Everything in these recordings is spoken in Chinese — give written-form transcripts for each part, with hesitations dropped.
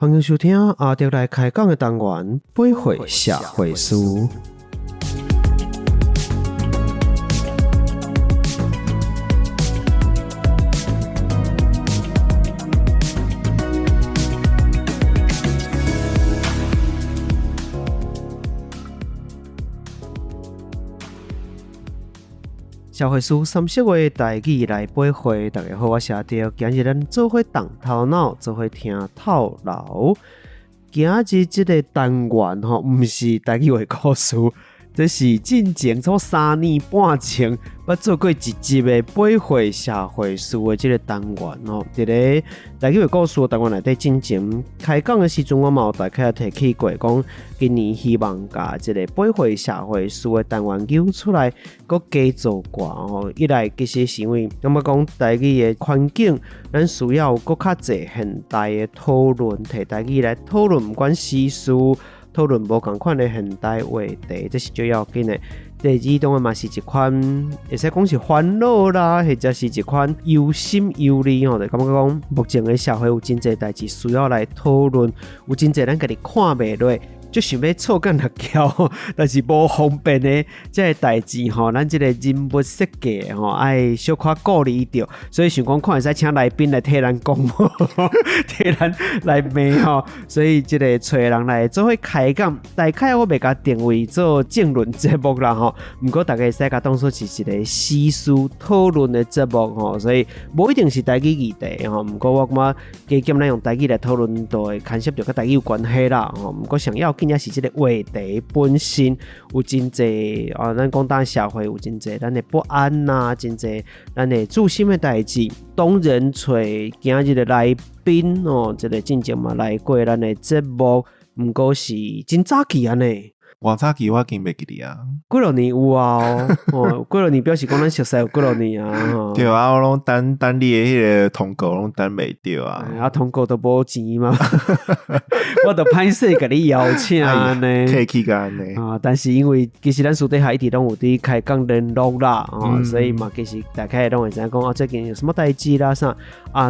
欢迎收听阿德来开讲的单元《八会社会事》。社会事3色话台语来八会，大家好，我是阿德。今日咱做伙动头脑，做伙听透漏。今日这个单元吼，唔是台语话故事，这是进前从3年半前捌做过一集的八会社会事的这个单元吼。伫咧台语话故事的单元内底进前开讲的时阵，我嘛有大概提起过，讲今年希望把这个八会社会事的单元揪出来，佮加做挂吼。一来其实是因为，那么讲台语的环境，咱需要佮较侪现代的讨论，摕台语来讨论，不管时事。讨论无同款的现代话题，这是最要紧的。第二当然嘛是一款，会使讲是烦恼啦，或者是一款忧心忧虑吼，就感觉讲目前的社会有真侪代志需要来讨论，有真侪咱家己看袂落。就想要凑干辣桥，但是无方便的这个代志吼，咱这个人物设计吼，爱小可顾虑着，所以想讲看会使请来宾来替咱讲，替咱来骂吼，所以这个找人来做伙开讲，大概我袂甲定位做政论节目啦吼，不过大家会使甲当作是一个时事讨论的节目吼，所以无一定是台语议题吼，不过我感觉加减咱用台语来讨论，都会牵涉到跟台语有关系啦吼，不过想要。更加是这个话题本身有真侪咱讲当社会有真侪咱的不安呐，真侪咱的注心的代志。当然找今日的来宾这个进前嘛来过咱的节目，不过是真早期安尼。偌早期我已经袂记哩啊，几落年有啊几落年表示讲咱熟悉有几落年啊。对啊，我拢等你的迄个通告拢等袂到啊，通告都无钱嘛，我都歹势甲你邀请呢，客气个安尼但是因为其实咱私底下一直拢有伫开讲联络啦，所以嘛其实大家拢会知影讲最近有什么代志啦啥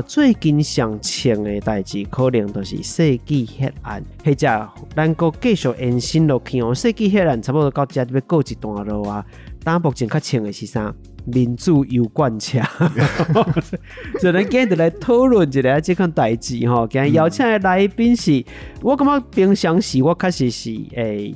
最近上清的代志可能就是世纪血案，或者咱阁继续延伸落去世纪血案差不多到这要告一段落啊。但目前较清的是啥？民主油罐车，所以咱今日来讨论一下这款代志吼。今日邀请的来宾是，我感觉平常时我确实是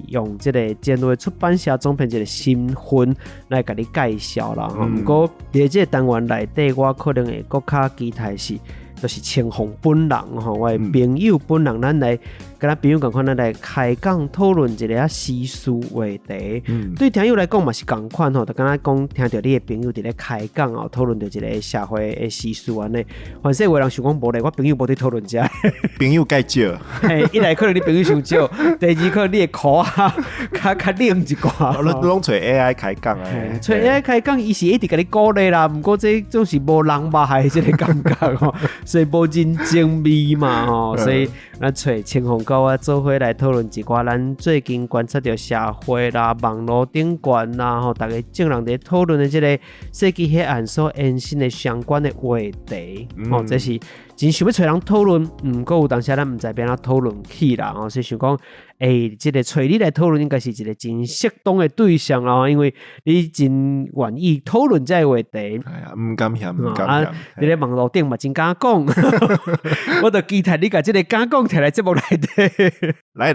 用这个前卫出版社总编辑的身份来给你介绍啦。不过在这个单元内底，我可能会更较期待是。就是清风本人吼，我的朋友本人，咱来跟咱朋友共款，咱来开讲讨论一个时事话题。对听友来讲嘛是共款吼，就敢若讲听到你的朋友伫咧开讲哦，讨论到一个社会的时事安尼。凡是有人想讲无咧，我朋友无伫讨论遮，朋友介少。一来可能你朋友伤少，第二可能你的口较冷一寡。拢找 AI 开讲啊，找 AI 开讲，伊是一直甲你鼓励啦，不过这总是无人肉的这个感觉吼。所以无真正味嘛吼，所以咱找清风跟我做伙来讨论一寡咱最近观察到社会啦、网络顶悬啦吼，大家正人在讨论的这个世纪血案所延伸的相关的话题这是真想要找人讨论，不过有当时咱唔知边啊讨论起啦所以想讲这个找你来讨论应该是一个真适当的对象啦，因为你真愿意讨论这个话题。哎呀，唔敢嫌，唔敢嫌。你咧网络顶嘛真敢讲，我就期待你把这个敢讲摕来节目内底。来，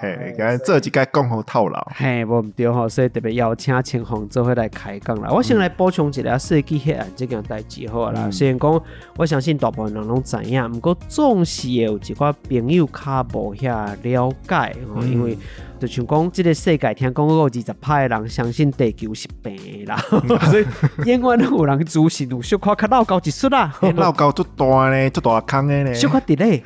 嘿，今日做一个讲好套牢。嘿，无唔对吼，所以特别邀请清风做伙来开讲啦。我先来补充一下世纪血案这件代志好啦。虽然讲我相信大部分人拢知影，不过总是有一寡朋友较无遐了解因为就像讲这个世界听讲有20%的人相信地球是平的啦，所以永远都有人自信有小可较闹高一撮啦，闹高足大呢，足大坑的呢，小可伫咧，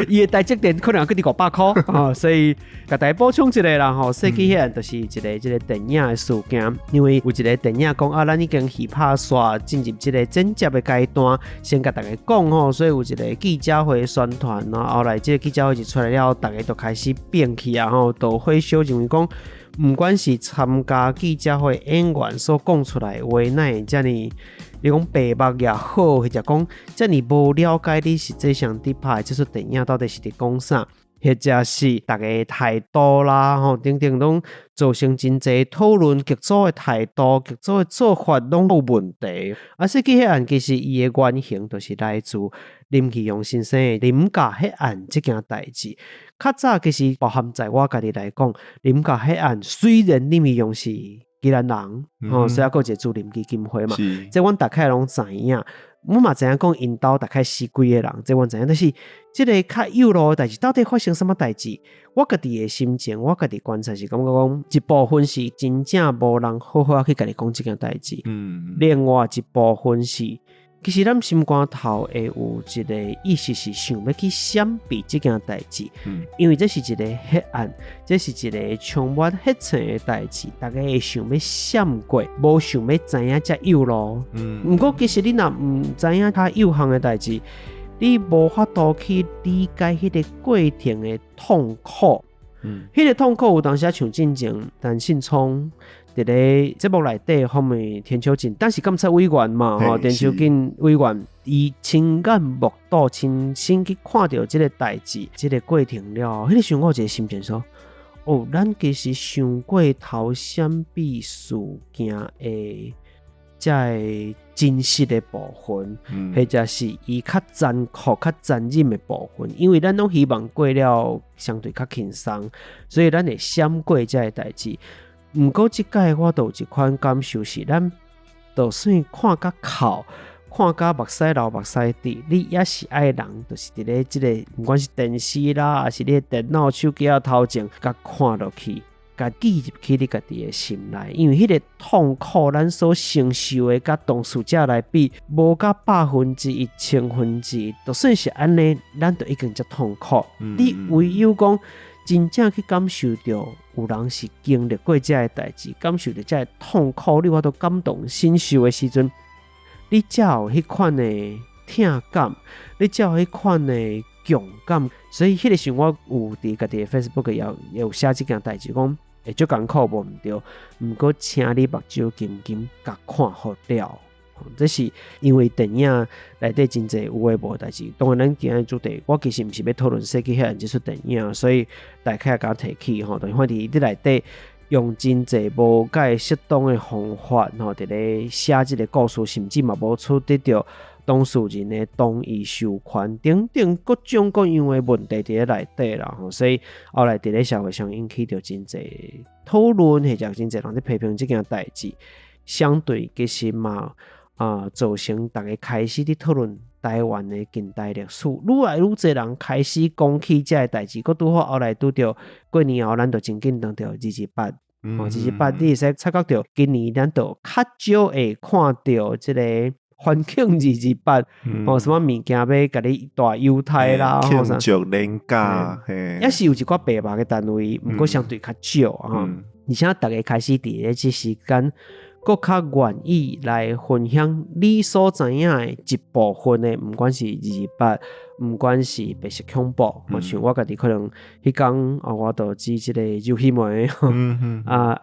伊的台积电可能要去500块所以甲大家补充一下啦吼，世纪血案就是一个这个电影的事件，因为有一个电影讲咱已经戏拍煞进入这个剪接的阶段，先甲大家讲吼，所以有一个记者会宣传后来这个记者会一出来了，大家就开始变去都会小认为讲不管是参加记者会演员所讲出来的话，哪会这么你讲白目也好，或者讲这么无了解你实际上伫拍的这出电影到底是伫讲啥，或者是大家态度啦，等等拢造成真侪讨论，剧组的态度、剧组的做法拢有问题。说起迄案，其实伊的原型就是来自林奇阳先生的林家迄案这件代志。较早其实包含在我家己来讲，林家迄案虽然林奇阳是宜兰人，所以还有一个住林基金会嘛，这阮大概拢知影。我嘛知影讲因兜大概死几个人，这阮知影，但是这个较有路的代志到底发生什么代志？我家己的心情，我家己观察是感觉讲，一部分是真正无人好好去甲你讲这件代志，另外一部分是其实咱心肝头会有一个意识是想要去闪避这件代志，因为这是一个黑暗，这是一个充满黑暗的代志，大家会想要闪过，无想要知影才有咯。不过其实你若唔知影较有限的代志，你无法度去理解迄个过程的痛苦。迄个痛苦有当时像进前陈信聪伫咧节目内底后面田秋瑾，但是监察委员嘛，田秋瑾委员以亲眼目睹、亲身去看到这个代志、这个过程了，迄个时候我有一个心情说：咱其实想过头闪避事件的这真实的部分，或者是伊较残酷、较残忍的部分，因为咱拢希望过了相对较轻松，所以咱会闪过这个代志。不过这届我都有一款感受是，咱就算看甲哭，看甲目屎流目屎滴，你也是爱人，就是伫咧这个，不管是电视啦，还是你的电脑、手机啊头前，甲看落去，甲记入去你家己的心内，因为迄个痛苦，咱所承受的，甲当事者来比，无甲100%、1000%，就算是安尼，咱就已经足痛苦。你唯有讲真正去感受到有人是经历过这个代志，感受到这个痛苦，你我都感同身受的时阵，你才有迄款的痛感，你才有迄款的强感。所以迄个时候我有伫家己的 Facebook 也有写这件代志，讲会足艰苦无毋对，毋过请你目睭紧紧甲看好了。这是因为电影内底真侪有诶无代志，当然咱今日主题，我其实毋是要讨论设计迄这出电影，所以大家甲提起就是看伫你内底用真侪无解适当诶方法伫咧写即个故事，甚至嘛无取得到当事人的同意授权等等各种各样的问题伫咧内底啦，所以后来伫咧社会上引起着真侪讨论，或者真侪人伫批评即件代志，相对其实嘛。造成大家开始伫讨论台湾的近代历史，愈来愈侪人开始讲起这个代志，佮拄好后来拄着过年后，咱就真紧当着228，228你会使察觉到今年咱就较少会看到即个欢庆228，什么物件要甲你大犹太啦，庆祝年假，也是有一寡白目的单位，不过相对较少而且大家开始伫咧这时间。更较愿意来分享你所知影的一部分的，不管是228，不管是白色恐怖，像我家己可能迄天我就煮即个肉鱼糜，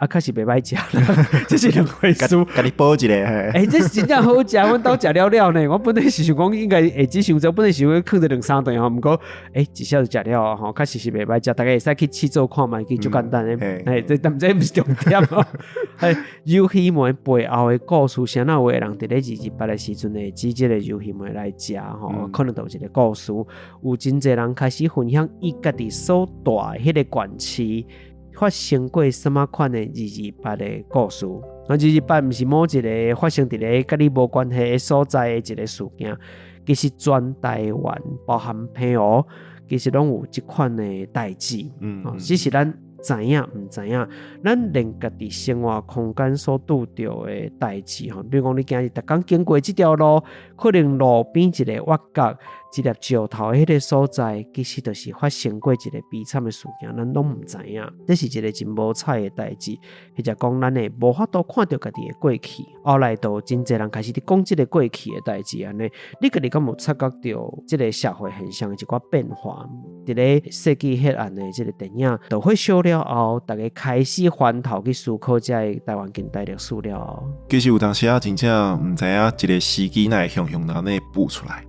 确实袂歹食啦，这是两回事。甲你补一个，这是真正好食，阮兜食了了呢。我本来是想讲应该下只想做，本来想要放2-3顿吼，不过至少就食了吼，确实是袂歹食，大家会使去试做看嘛，其实就简单诶。这不是重点哦。肉鱼糜背后的故事，谁哪有个人伫咧228的时阵会煮即个肉鱼糜来食吼？可能就有一个故事，有真侪人开始分享伊家己所住迄个县市发生过什么款的228的故事。228毋是某一个发生伫咧甲你无关系的所在的一个事件，其实全台湾包含澎湖，其实拢有即款的代志。只是咱知影毋知影，咱连家己生活空间所拄到的代志比如讲你今日逐工经过这条路，可能路边一个挖角、一粒石头迄个所在，其实就是发生过一个悲惨的事件，咱拢毋知影。这是一个真无彩的代志，或者讲咱会无法度看到家己的过去。后来都真侪人开始伫讲这个过去的代志安尼，你家己敢有察觉到这个社会现象的一寡变化？伫咧设计迄案的即个电影，就会烧了后，大家开始翻头去思考这台湾近代历史了后。其实有当时啊，真正唔知影一个时机哪会雄雄然内补出来。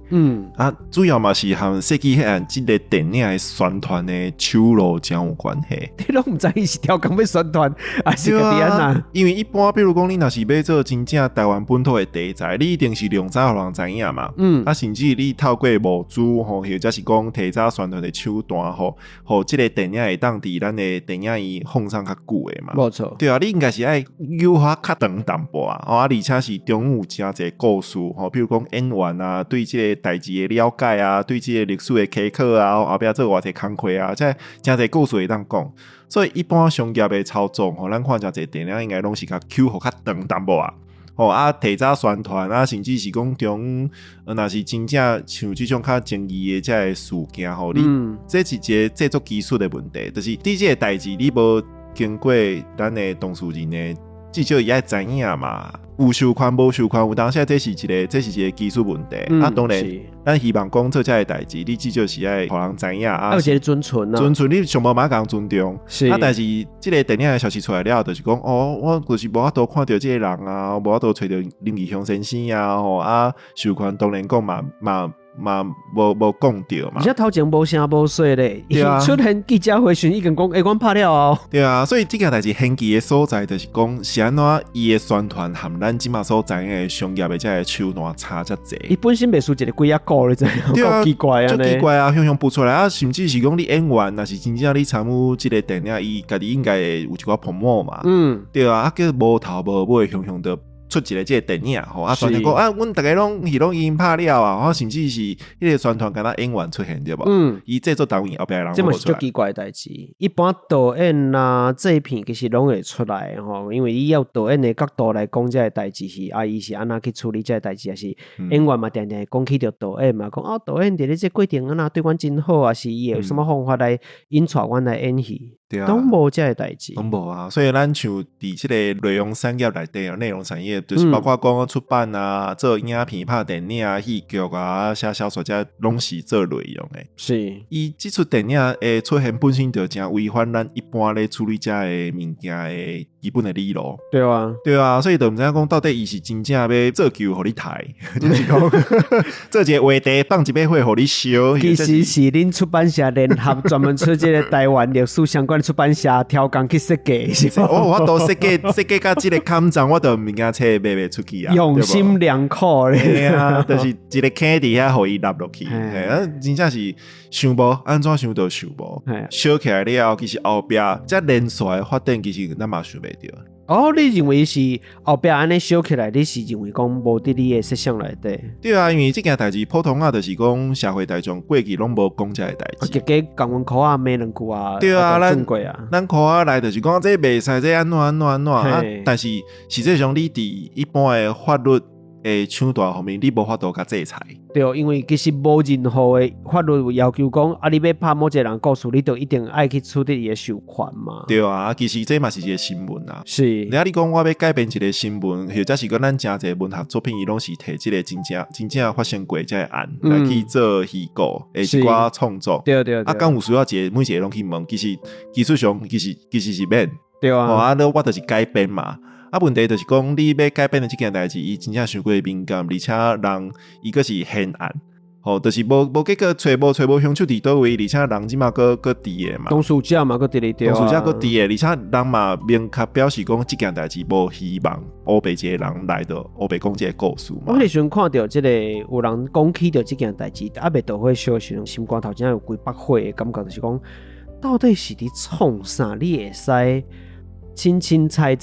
主要嘛是和设计迄案即个电影的宣传的手路真有关系。你拢唔知伊是调工要宣传，还是个点啊？因为一般比如讲你若是要做真正台湾本土的题材，你一定是量早互人知影嘛。甚至你透过募资吼，或者是讲提早宣传的手段吼，即个电影会当伫咱的电影院放上较久的嘛。冇错。对啊，你应该是爱优化较长淡薄啊，而且是中有真侪故事吼，比如讲演员啊，对这个代志的了解啊，对这个历史的科课啊，后壁做偌济工课啊，这真侪故事会当讲。所以一般商业的操作吼，咱看真侪电影应该拢是较 Q 互较长淡薄啊。提早宣传啊，甚至是讲中，若是真正像这种较争议的这个事件吼，你这是一个制作技术的问题，就是你这个代志你无经过咱的当事人的，至少伊爱知影嘛。有授权无授权，有当时这是一个技术问题。当然，咱希望讲做这个代志，你至少是爱互人知影啊。有一个尊崇啊，尊崇你上无马讲尊重。但是这个电影的消息出来了，就是讲我就是无法度看到这个人啊，无法度找到林义雄先生啊，授权当然讲嘛无讲到嘛，而且头前无声无息咧，对啊，出现记者会讯已经讲，阮拍了哦。对啊，所以这件代志很奇的所在，就是讲是安怎伊的宣传和咱即马所知影的商业的这个手段差遮济。伊本身袂输一个几啊个咧，真系够奇怪啊！就奇怪啊，向补出来啊，甚至是讲你演员，若是真正你参与这个电影，伊家己应该会有一寡 promo 嘛。对啊，叫无头无尾，向的。出一个这个电影吼，宣传讲阮大家拢已经拍了啊，甚至是迄个宣传敢若演员出现对无？伊制作单位后壁人无出来，这嘛是足奇怪的代志。一般导演啊，这片其实拢会出来吼，因为伊要导演的角度来讲，这个代志是伊是安怎去处理这个代志，也是演员嘛，定定讲起着导演嘛，讲导演伫咧这过程安那对阮真好啊，是伊有什么方法来引带阮来演戏。拢无这个代志，拢无啊！所以咱像伫即个内容产业内底，内容产业就是包括讲出版啊、做影片、拍电影啊、戏剧啊、写小说，这拢是做内容诶。是，伊即出电影诶出现本身就真违反咱一般咧处理这个物件诶基本的理路。对啊，对啊，所以就毋知影讲到底伊是真正要做球互你抬，就是讲做一个话题放一笔火互你烧。其实是恁出版社联合专门出这个台湾历史相关出版社挑工去设计，是吧？我都设计甲即个刊章，我都物件册卖出去啊，用心良苦咧。啊，就是一个坑底下互伊纳落去，真正是想无安怎想都想无，烧起来了，其实后壁这连锁的发展，其实咱嘛想袂到。你认为是后壁安尼烧起来，你是认为讲无伫你的设想内底？对啊，因为这件代志普通啊，就是讲社会大众过去拢无讲这个代志。加加讲阮口啊，骂两句啊，对啊，咱口啊来就是讲这袂使，这安怎啊？但是实际上你伫一般的法律诶手段方面，你无法度甲制裁。对，因为其实无任何的法律要求讲你要拍某一个人故事，你就一定爱去处理伊的授权嘛。对啊，其实这嘛是一个新闻啊。是，你讲我要改编一个新闻，或者是讲咱真侪文学作品，伊拢是摕这个真正发生过这个案来去做虚构，一寡创作。对。敢有需要每一个拢去问，其实技术上其实是免。对啊。我就是改编嘛。问题就是讲，你要改变的这件代志，伊真正伤过敏感，而且人伊个是现案，就是无结果找无凶手伫倒位，而且人即马个伫诶嘛，当事者嘛个伫咧对啊，当事者个伫诶，而且人嘛明确表示讲，这件代志无希望乌白一个人来到乌白讲这个故事嘛。我迄时看到这个有人讲起到这件代志，未倒火烧时，心肝头真有几百火的感觉，就是讲到底是伫创啥？你会使清彩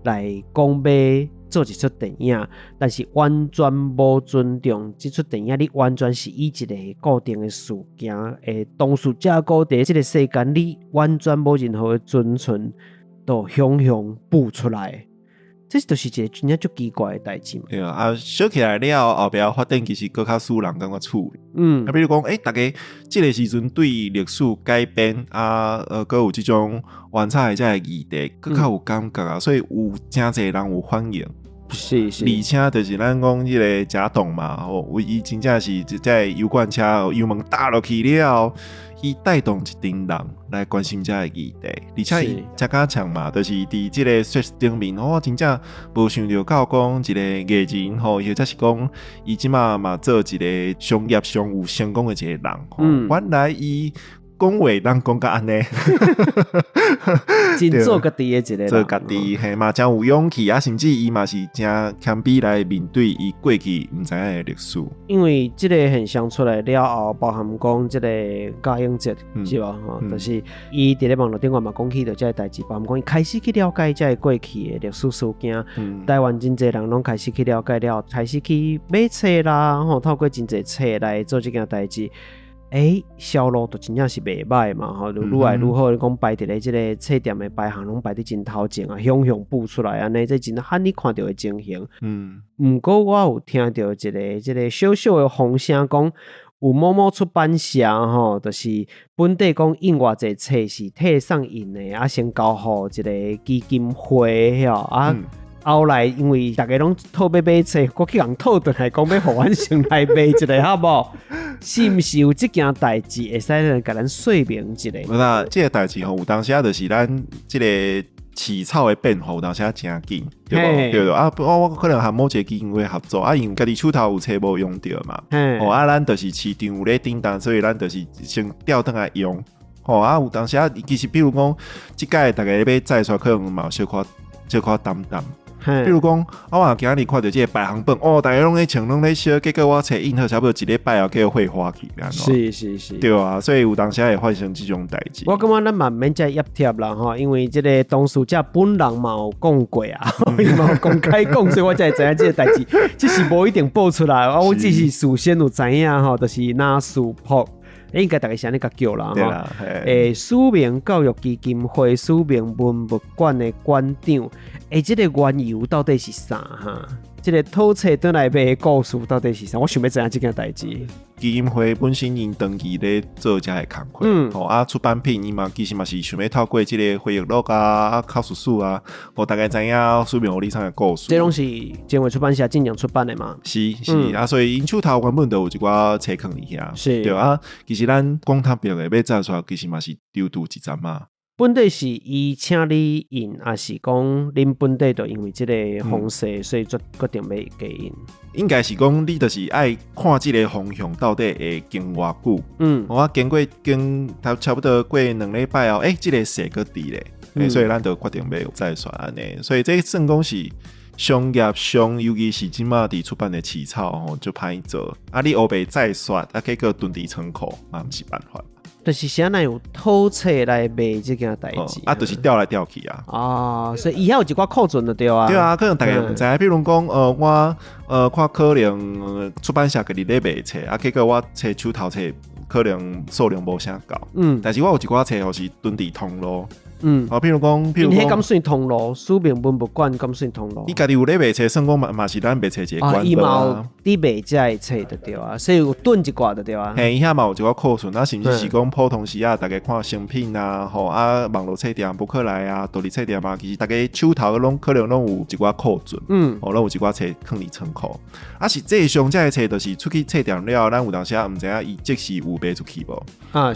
来讲要做一出电影，但是完全无尊重这出电影，你完全是以一个固定的事件诶，当事者固定这个世间，你完全无任何的尊存，都雄布出来。这就是一个真正足奇怪的代志嘛。对啊，烧起来了后壁发展其实更较使人感觉处理。比如讲，大家这个时阵对历史改编搁有这种原彩的这个议题，更较有感觉啊，所以有真侪人有反应。是，而且就是咱讲这个假动嘛，伊真正是在油罐车油门打落去了。伊带动一群人来关心这个议题，而且伊才敢强嘛，就是伫即个说顶面，我真正无想到到讲一个艺人吼，或者是讲伊即马嘛做一个商业上有成功的一个人吼，原来伊讲话当讲甲安尼，真做家己的一个人，做家己嘿嘛，真有勇气啊！甚至伊嘛是真谦卑来面对伊过去毋知影的历史。因为即个现象出来了后，包含讲即个嘉应节是吧？就是伊伫咧网络顶嘛讲起到即个代志，包含讲伊开始去了解即个过去的历史事件。台湾真侪人拢开始去了解了，开始去买册啦，透过真侪册来做即件代志。销路就真正是袂歹嘛，就愈来愈好。你讲排伫咧即个册店的排行拢排伫真头前啊，雄雄步出来安尼，这真罕你看到的情形。毋过我有听到即个小小的风声讲，有某某出版社就是本地讲印偌济册是替送印的，啊先交互一个基金会后来因为大家拢讨要买册，我去人讨转来讲要互阮先来买一个，好无？是毋是有即件代志会使来甲咱说明一下？那即个代志吼，有当时就是咱即个起草的变化，有当时真紧，对无？对啊，我可能和某一个基金会合作，因为家己手头有册无用到嘛，咱就是市场有咧订单，所以咱就是先调转来用。有当时其实比如讲，即届大家要再刷，可能嘛小可淡淡。比如讲，我今日看到这个排行榜，大家拢在抢，拢在烧，结果我册印好差不多一礼拜后，叫会花去，是，对啊，所以有当时会发生这种代志。我感觉咱嘛免再压贴啦吼，因为这个当事者本人嘛有讲过啊，伊嘛有公开讲，所以我才会知影这个代志，只是无一定报出来，我只是事先有知影吼，就是那属破。应该大家是安尼甲叫啦，署名教育基金会署名文物馆的馆长，这个缘由到底是啥哈？这个讨册转来买的故事到底是啥？我想要知影这件代志。基金会本身因长期咧做这个工作，出版品伊嘛其实嘛是想要透过这个回忆录啊、考试书啊，大概知影署名有理上的故事。这拢是前卫出版社进行出版的嘛？是所以因手头原本就有一寡册放里遐，是对啊。其实咱讲特别的要再出来，其实嘛是丢度一针嘛。本地是伊请你印，还是讲恁本地就因为这个方式，所以决定要加印？应该是讲你就是爱看这个方向到底会经偌久。我经差不多过2礼拜后，这个写个底咧，所以咱就决定要再刷安尼。所以这算讲是商业上，尤其是即马伫出版的起草就歹做。你后边再刷，结果囤伫仓库，嘛毋是办法。就是啥哪有讨册来卖这件代志就是调来调去所以以后有一寡库存就对啊。对啊，可能大家唔知，比如讲我看可能出版社家己咧卖册，结果我册手头册可能数量无啥够，但是我有一寡册又是囤伫通路。譬如讲，因迄敢算通路，署名文物馆敢算通路。你家己有咧卖册，算讲嘛是咱卖册一个管道伊嘛有伫卖遮的册就对啊，所以有囤一寡就对啊。伊遐嘛有一寡库存，甚至是讲普通时大家看成品啊，网络册店、博客来啊、独立册店嘛，其实大家手头可能拢有一寡库存，拢有一寡册放伫仓库。是这上遮的册，就是出去册店了，咱有当时毋知影伊即时有卖出去无？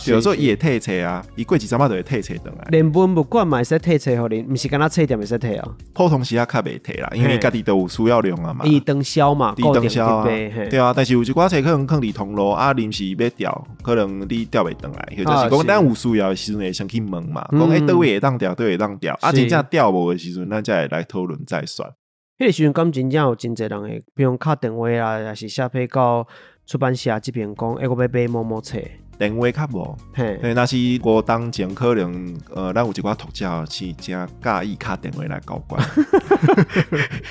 比如说伊会退册啊，伊过一阵仔就会退册转来。连文物馆嘛会使退册互恁，毋是干那册店会使退啊？普通时较袂退啦，因为家己都有需要用啊嘛。伊长销嘛，长销啊，对啊。但是有一寡册可能放伫通路临时要调，可能你调袂转来，就是讲咱有需要的时阵会先去问嘛，讲倒位会当调，倒会当调，真正调无的时阵，咱才会来讨论再算。迄个时阵，敢真正有真侪人会，比如敲电话啦，还是写批到出版社这边讲，我要买某某册。电话较无，那是我当前可能咱有一寡读者是真介意敲电话来交关，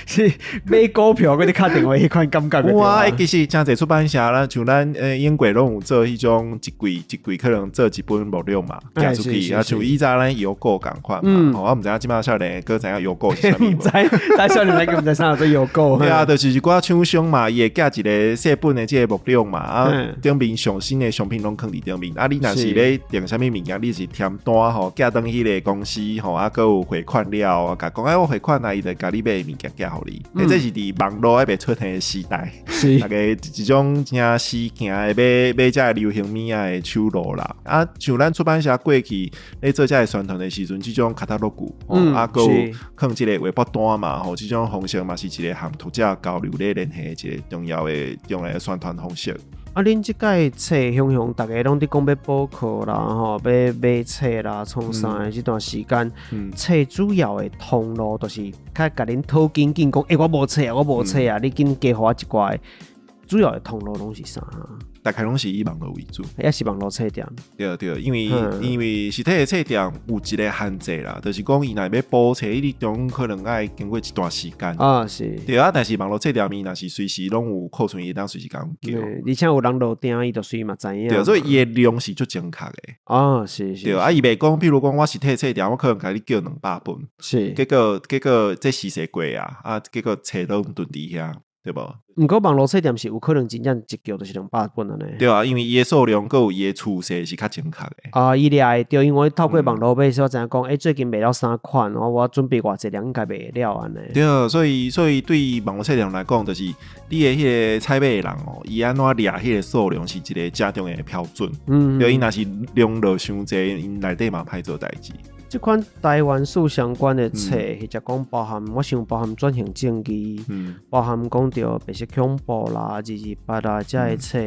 是买股票嗰啲敲电话迄款感觉嘅。哇，其实真侪出版社啦，像咱英国拢有做迄种一季可能做一本目录嘛，寄出去，像以前咱邮购共款嘛。我毋知影即摆少年哥知影邮购是啥物无？唔知，但少年仔毋知啥做邮购。对啊，就是一寡厂商嘛，伊会寄一个细本的即个目录嘛，顶面上新的商品拢放伫伫顶面。啊，你若是咧订啥物物件，你是填单吼，寄登迄个公司吼，啊，佮有汇款了，啊，甲讲我汇款啊，伊就甲你买物件寄互你。这是伫网络还袂出现的时代，大概一种正时行的买遮流行物仔的手路啦。啊，像咱出版社过去咧做遮个宣传的时阵，即种卡塔洛古，啊，佮放即个微博单嘛，吼，即种方式嘛是一个和读者交流咧联系一个重要的宣传方式。啊，恁即届册雄大家拢伫讲要补课啦，吼，要买册啦，创啥的？即段时间，册主要的通路就是较甲恁讨紧紧讲，我无册啊，我无册啊，你紧加互我一寡。主要的通路拢是啥？大概拢是以网络为主，也是网络册店。对，因为实体的册店有一个限制啦，就是讲伊若要补册，伊中可能爱经过一段时间啊，是。对啊，但是网络册店伊若是随时拢有库存，伊当随时讲叫，而且有人落订，伊就随嘛知影。对，所以伊的量是足正确的。啊，是。对啊，伊袂讲，比如讲我实体册店，我可能甲你叫200本，是。结果这时势过啊，结果册拢囤伫遐。对无？毋过网络册店是有可能真正一叫就是200本的呢。对啊，因为伊的数量佮有伊的趋势是较正确的。啊，伊掠对，因为透过网络买，我知影讲，最近卖了3款，我准备偌济量应该卖了安尼。对啊，所以对网络册店来讲，就是你的迄个采买的人哦，伊安怎掠迄个数量是一个正重的标准。对，伊若是量落伤济，因内底嘛歹做代志。这款台湾史相关的册，或者讲包含，我想包含转型正义，包含讲到白色恐怖啦、228啦，这些册，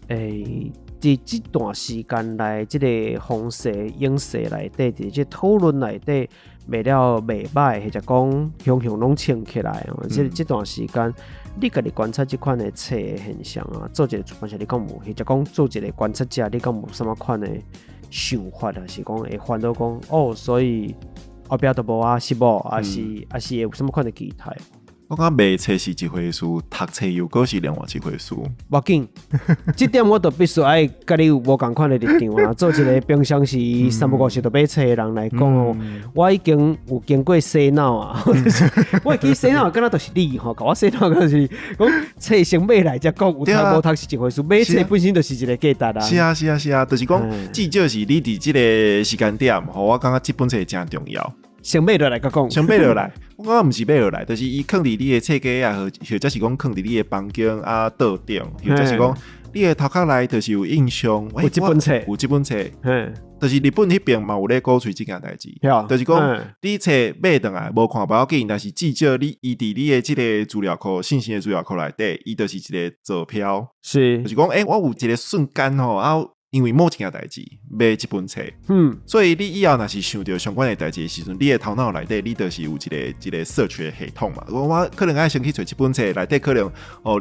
伫这段时间来，这个风势、影势内底，伫这讨论内底，卖了袂歹，或者讲雄拢撑起来哦。这段时间，你家己观察这款的册的现象啊，做一个出版社，你讲有，或者讲做一个观察者，你讲有什么款的？想法还是讲会烦恼讲哦，所以后壁都无啊，是无，还是会有什么款的期待？我感觉卖册是一回事，读册又搁是另外一回事。无紧，这点我就必须爱甲你有无共款的立场啊。做一个平常时350就买册的人来讲哦，我已经有经过洗脑啊。我记洗脑，敢若就是你吼，甲我洗脑就是讲册先买来才讲有读无读是一回事，买册本身就是一个价值啊。是啊，就是讲至少是你伫这个时间点，我感觉这本册真重要。先买落来甲讲，先买落来，我感觉毋是买落来，就是伊放伫你的册架啊，或者是讲放伫你的房间啊桌顶，或者是讲你的头壳内就是有印象，有这本册，就是日本迄边嘛有咧鼓吹这件代志，就是讲你册买倒来无看不要紧，但是至少你伊伫你的这个资料库、信息的资料库内底，伊就是一个坐标，是，就是讲我有一个瞬间吼啊。因为某一件代志买这本册，所以你以后若是想到相关的代志的时阵，你的头脑内底你就是有一个社区的系统嘛。我可能爱先去找这本册，内底可能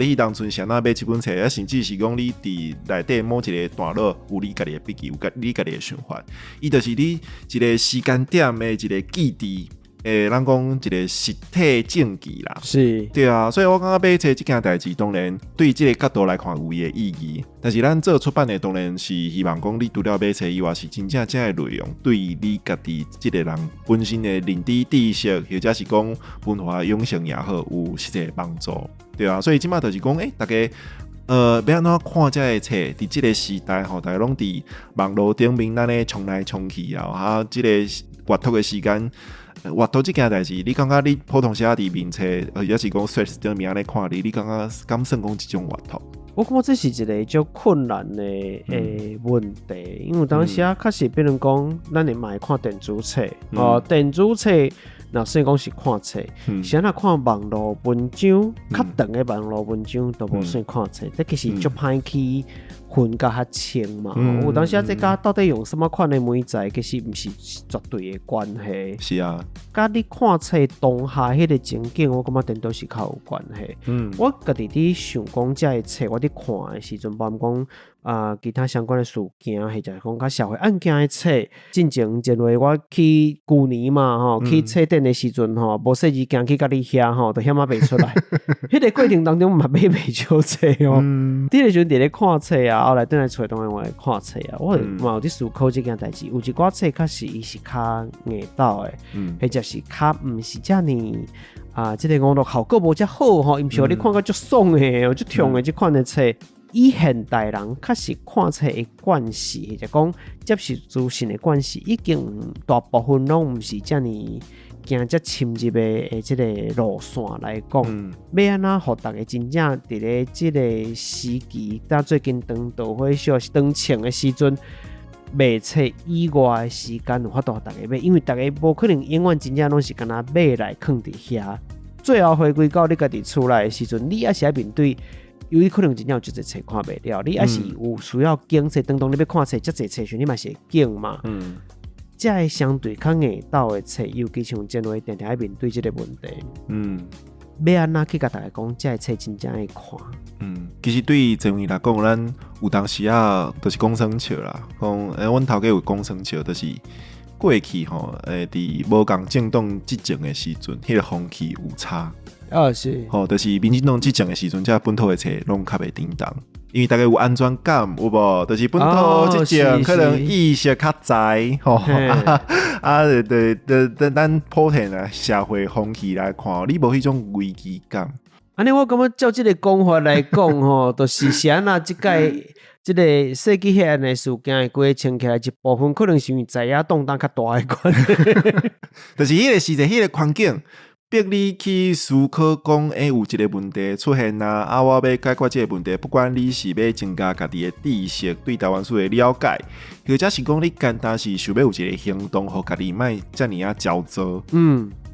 你当初想要买这本册，甚至是讲你伫内底某一个段落有你家己的笔记，有你家己的想法，伊就是你一个时间点的一个记忆。咱讲一个实体证据啦，是，对啊，所以我感觉买册这件代志，当然对这个角度来看有伊的意义。但是咱做出版的当然是希望讲，你除了买册以外，是真正这个内容对你家己这个人本身的认知知识，或者是讲文化养成也好，有实际的帮助，对啊。所以即马就是讲，大家要安怎看这个册？伫这个时代吼，大家拢伫网络顶面，咱咧冲来冲去啊，这个阅读的时间。阅读这件代志，你感觉你普通写伫面册，或者是讲 Threads 顶面安尼看你感觉敢算讲一种阅读？我感觉这是一个较困难的问题，因为当时确实比如讲，咱会嘛会看电子册，电子册若算讲是看册，是若看网络文章，较长的网络文章都无算看册，这其实足歹去分甲较清嘛。有当时这甲到底用什么款的媒材，其实毋是绝对的关系。是啊，甲你看册当下迄个情景，我感觉电都是较有关系。我家己伫想讲，这个册我伫看的时阵，包含讲其他相关的事件，或者讲较社会案件的册，进前因为我去旧年嘛去册店的时阵无说字行去甲你遐就险卖出来。迄个过程当中嘛买袂少册哦。迄个时阵伫咧看册啊，后来转来找当然我来看册啊，我嘛有伫思考这件代志。有一寡册确实伊是较硬道的，或者是较毋是遮尔这个网络效果无遮好伊毋是互你看到足爽的，足痛的这款的册。以现代人确实看册的惯势，或者讲接受资讯的惯势，已经大部分拢毋是遮尼行遮深入的即个路线来讲，要安怎互大家真正伫咧即个时期，但最近当导火小是当穿的时阵，卖册以外的时间有法度大家买，因为大家无可能永远真正拢是干那买来放伫遐，最后回归到你家己厝内的时阵，你还是要面对。由于可能真正有一个册看袂了，你还是有需要拣册，当你要看册，遮侪册选你嘛是会拣嘛。这会相对较硬斗的册，尤其像前话定定要面对这个问题。要安怎去甲大家讲，这个册真正爱看。其实对前位来讲，咱有当时啊，就是讲生笑啦，讲阮头家有讲生笑，就是过去吼，伫无共政党执政的时阵，迄个风气有差。是，就是民进党执政的时阵，这本土的册拢较袂叮当，因为大家有安全感，有无？就是本土执政可能意识较在，咱普遍啊社会风气来看，你无迄种危机感。安尼我感觉照这个讲法来讲吼，就是啥呐？即个世纪黑暗的事件的过程起来一部分，可能是因为在野动荡较大的关系。就是迄个时代，迄个环境。逼你去思考讲，有一个问题出现啊，我要解决这个问题，不管你是要增加家己的知识，对台湾事的了解，或者是讲你简单是想要有一个行动，互家己莫遮尔啊焦躁。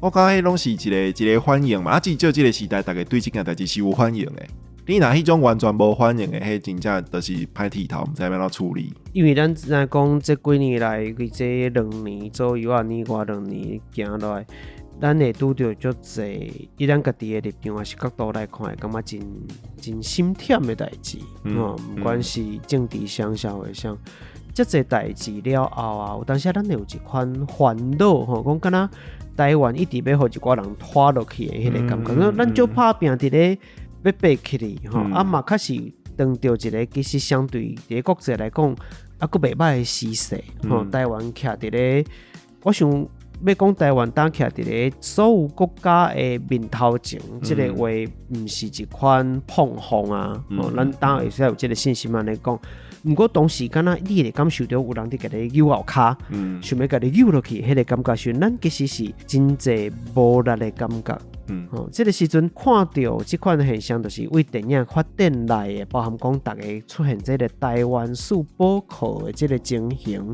我感觉迄拢是一个反应嘛。至少这个时代，大家对这件代志是有反应的。你若迄种完全无反应的，迄真正就是歹剃头，毋知要怎处理。因为咱来讲，这几年来，这2年左右啊，年外2年行落来。咱会拄到足侪，以咱家己的立场还是角度来看，会感觉真心忝的代志。不管是政治上、社会上，遮侪代志了后啊，有当时咱会有一款烦恼，讲敢若台湾一直要互一寡人拖落去的迄个感觉。咱就拍拼伫咧要爬起嚟，啊嘛确实当到一个其实相对伫国际来讲，啊佫袂歹的时势。台湾徛伫咧，我想。要讲台湾当徛伫咧所有国家的面头前，即个话毋是一款碰风啊！咱当然会使有即个信心来讲。毋过同时，敢若你会感受到有人伫家己扭后骹，想要家己扭落去，迄个感觉是咱其实是真侪无力的感觉。这个时阵看到即款现象，就是为电影发展来的，包含讲大家出现即个台湾史补课的即个情形。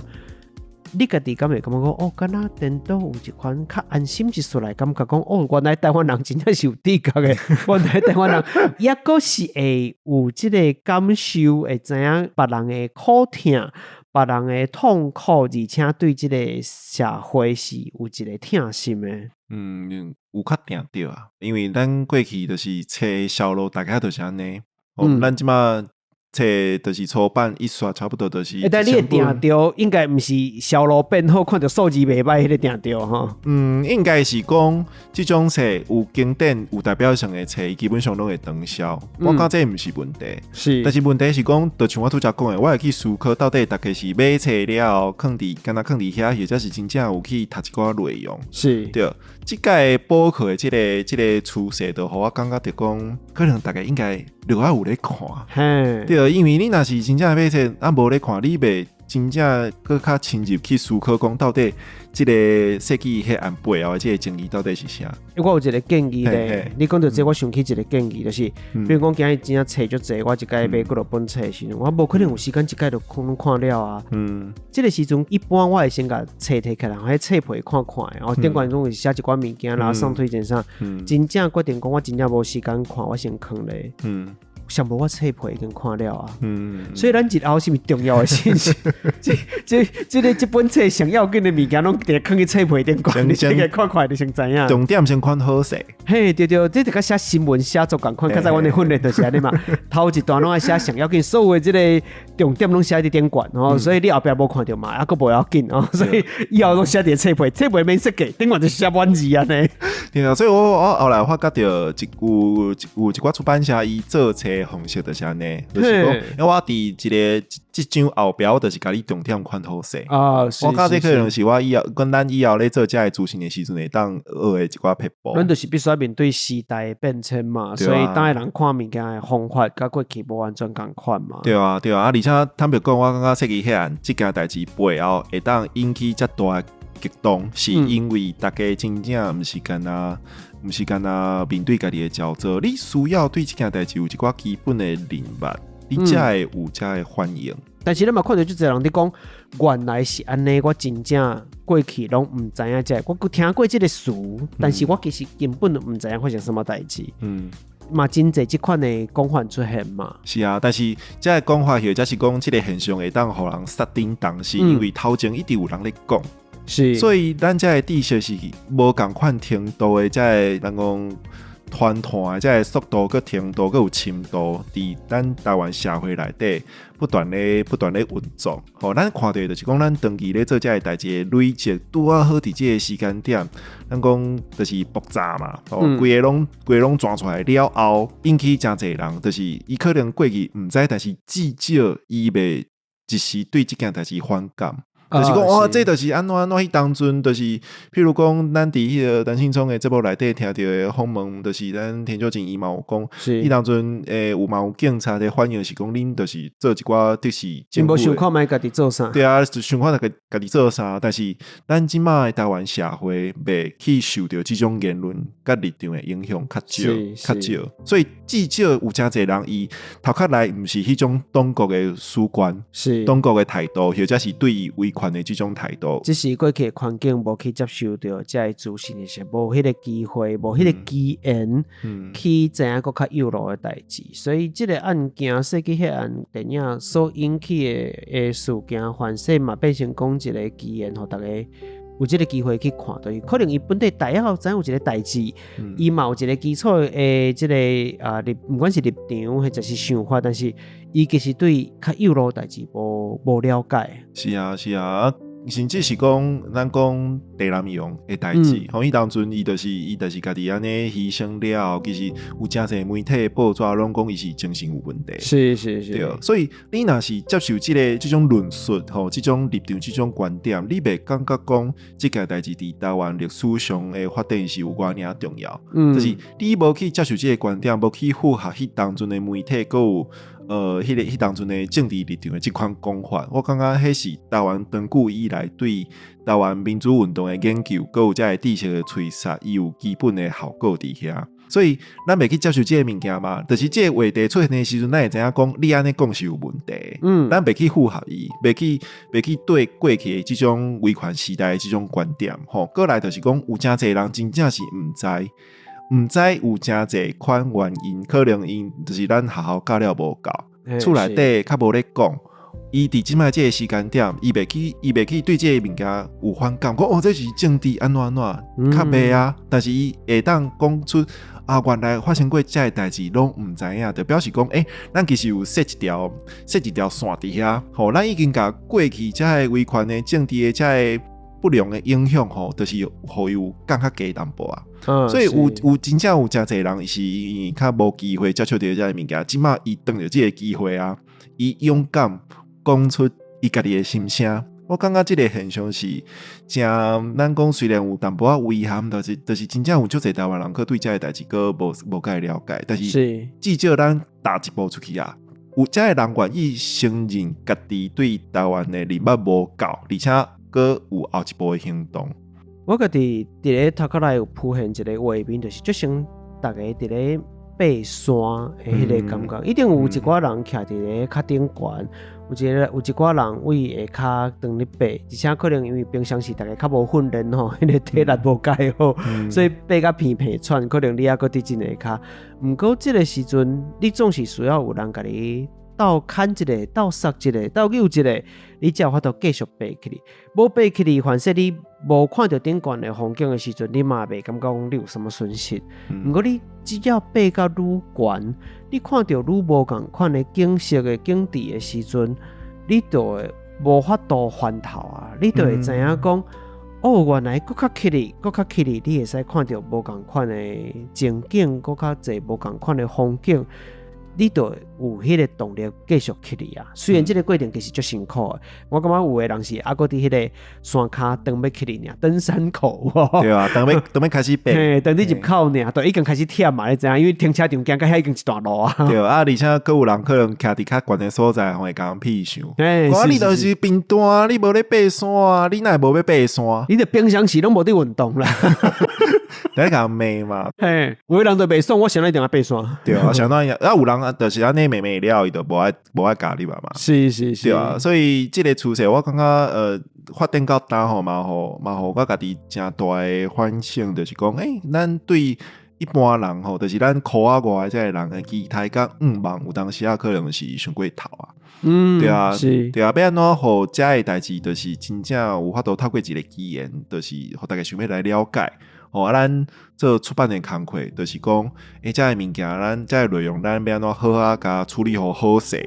你家己敢会感觉讲，敢若颠倒有一款较安心一丝来感觉讲，原来台湾人真正是有知觉的，原来台湾人也阁是会有即个感受，会知影别人的苦痛、别人的痛苦，而且对即个社会是有一个疼心的。有较定着啊，因为咱过去就是册销路大概就是安尼，咱即马。册就是初版一刷，差不多就是。但你会定着，应该毋是销路变好，看到数字袂歹，迄个定着哈。应该是讲这种册有经典、有代表性的册，基本上拢会长销。我讲这毋是问题，是。但是问题是讲，就像我拄则讲的，我会去思考到底大家是买册了，放伫敢若放伫遐，或者是真正有去读一寡内容。是。对，即届补课的即个趋势，就互我感觉着讲，可能大家应该就要有咧看。对。因为你若是真正买册，无咧看，你袂真正搁较深入去思考，讲到底即个设计迄案背后即个争议到底是啥？我有一个建议咧，你讲到这，我想起一个建议，就是，比如讲今日真正册足济，我一届买几落本册的时阵，我无可能有时间一届就看了啊。这个时阵一般我会先甲册摕起来，迄册皮看看，然后顶管中会写一寡物件，然后送推荐上，真正决定讲我真正无时间看，我先放咧。上无我册皮已经看了啊，所以咱日后是毋是重要的信息？这本册上要紧的物件，拢得放去册皮顶管，你先看看就先知影。重点先看好势。嘿，对，这就甲写新闻写作共款，较早阮的训练就是安尼嘛。头一段拢爱写上要紧，所有的这个重点拢写伫顶管哦，所以你后壁无看到嘛，还佫无要紧哦，所以以后拢写伫册皮，册皮免设计，顶管就写满字安尼。对啊，所以我后来发觉到有一寡出版社伊做册方式就是安尼，就是讲，因为我伫一个即张后标就是甲你重点看好势啊，我感觉可能是我以后跟咱以后咧做这个主持的时阵会当学的一寡撇步。咱就是必须要面对时代的变迁嘛，所以当人看物件的方法，甲过去无完全共款嘛。对啊，对啊，而且坦白讲，我感觉设计迄案即件代志背后会当引起遮大激动，是因为大家真正毋是干那面对家己的焦躁，你需要对即件代志有一寡基本的认识，你才会有遮的反应。但是你嘛看到就侪人伫讲，原来是安尼，我真正过去拢毋知影遮，我听过即个词，但是我其实根本毋知影发生什么代志。嘛真侪即款的讲法出现嘛。是啊，但是这个讲法或者是讲即个现象会当互人杀叮当，是因为头前一直有人咧讲。是，所以咱这个知识是无共款程度的，这个人讲团团的这个速度、个程度、个有深度，伫咱台湾社会内底不断咧运作。咱看到就是讲，咱长期咧做这个代志的累积，拄啊好伫这个时间点，咱讲就是爆炸嘛，规个拢转出来了后，引起真侪人，就是伊可能过去毋知，但是至少伊袂一时对这件代志反感。就是讲，哇，这就是安怎迄当阵，就是譬如讲，咱伫迄个陈信聪的节目内底听到的访问，就是咱田秀静伊嘛有讲，迄当阵有嘛有警察的反应是讲，恁就是做一寡就是政府的，无想看卖家己做啥？对啊，就想看家己做啥，但是咱即马的台湾社会袂去受到这种言论甲立场的影响较少，所以至少有真侪人伊头壳内毋是迄种当局的主观，是当局的态度，或者是对伊违款的这种态度，只是过去的环境无去接受到，才会造成的是无迄个机会，无迄个机缘，去知影搁较有路的代志。所以这个案件设计迄案电影所引起的事件，反射嘛变成讲一个机缘，互大家有这个机会去看到。可能伊本地大约知有一个代志，伊嘛有一个基础的这个不管是立场或者是想法，但是伊其实对较有路代志无了解。是啊，是啊。甚至是讲，咱讲地南洋的代志，伊当阵伊就是家己安尼牺牲了，其实有真侪媒体报纸拢讲伊是精神有问题，是，对。所以你若是接受这种论述这种立场、这种观点，你袂感觉讲这件代志伫台湾历史上的发展是有偌尔重要，就是你无去接受这个观点，无去符合迄当阵的媒体，还有迄当阵的政治立场的这款讲法，我感觉迄是台湾长久以来对台湾民主运动的研究，还有这个知识的吹杀，伊有基本的效果伫遐。所以咱袂去接受这个物件嘛，就是这个话题出现的时阵，咱会知影讲你安尼讲是有问题。咱袂去符合伊，袂去对过去的这种威权时代的这种观点，过来就是讲有真侪人真正是毋知有真侪款原因，可能因就是咱学校教了无够，厝内底较无咧讲，伊伫即摆即个时間點，伊袂去對即個物件有反感，講這是政治安怎，較袂啊。但是伊會當講出原來發生過這個代志，攏毋知影，就表示講，咱其實有設一條線佇遐，咱已經甲過去這個威權的政治的這個不良的影響，就是互有更較低淡薄啊。所以有真正有真濟人是較無機會接觸到這個物件，即馬伊當着這個機會啊，伊勇敢講出伊家己的心聲。我感覺這個現象是真，咱講雖然有淡薄仔遺憾，就是真正有足濟台灣人去對這個代志個無介了解，但是至少咱踏一步出去啊，有這個人願意承認家己對台灣的認捌無夠，而且個有後一步的行動。我家己伫咧頭殼內有浮現一個畫面，就是就像大家伫咧爬山的迄個感覺，一定有一寡人徛伫咧較頂懸，有一寡人為下骹當咧爬，而且可能因為平常時大家較無訓練吼，迄個體力無介好，所以爬甲鼻喘，可能你還佫佇真下骹。毋過即個時陣，你總是需要有人甲你鬥牽一個、鬥殺一個、鬥扭一個，你才有法度繼續爬起來。無爬起來，反正你無看到頂懸的風景的時陣，你嘛袂感覺講你有什麼損失。毋過你只要爬到愈懸，你看到愈無共款的景色的景致的時陣，你就會無法度翻頭啊！你就會知影講，哦，原来搁较起哩，你会使看到无共款的情景，搁较侪无共款的风景。你就有迄个动力继续去哩啊！虽然这个过程其实足辛苦的，我感觉有的人是还搁伫迄个山骹登要去哩尔，登山口对啊，等要开始爬，嘿，等你入口尔，都已经开始忝嘛，你知影？因为停车场行到遐已经一段路啊。对啊，而且搁有人可能徛伫较悬的所在，会甲人屁想。我你就是平淡，你无咧爬山啊，你哪会无要爬山？你着平常时拢无伫运动啦。在甲人骂嘛，嘿，有的人就袂爽，我想一定要爬山。对啊，相当于有人就是安尼骂了，伊就无爱教你嘛嘛。是，对啊，所以这个趋势我感觉发展到当吼嘛互我家己真大的反省，就是讲咱对一般人吼，就是咱苦啊外这个人的期待甲望有当时啊可能是伤过头啊。对啊，是，对啊，要安怎互遮个代志，就是真正有法度透过一个语言，就是互大家想要来了解。咱做出版的工课，就是讲，遮个物件，咱遮个内容，咱要安怎好啊，甲处理好势。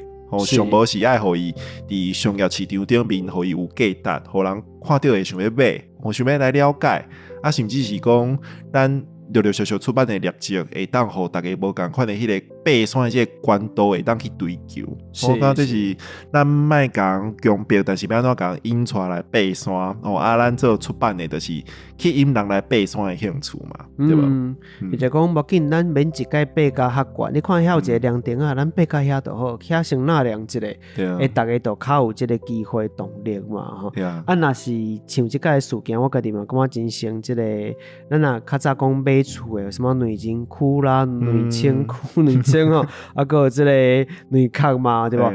上无是爱互伊伫商业市场顶面，互伊有价值，互人看到会想要买，想要来了解，甚至是讲咱陆陆续续出版的业绩，会当互大家无共款的迄个爬山的这个关度会当去追求。我感觉这是咱莫讲强迫，但是要安怎讲引出来爬山。咱做出版的，就是去引人来爬山的兴趣嘛，对吧？你就讲无紧，咱免一届爬甲较悬。你看遐有一个凉亭啊，咱爬甲遐就好，遐先纳凉一个，大家都较有这个机会动力嘛，吼。若是像即个事件，我家己嘛感觉真成这个，咱若较早讲买厝的什么内人区啦、内清区、内清吼，还有这个内壳嘛，对吧？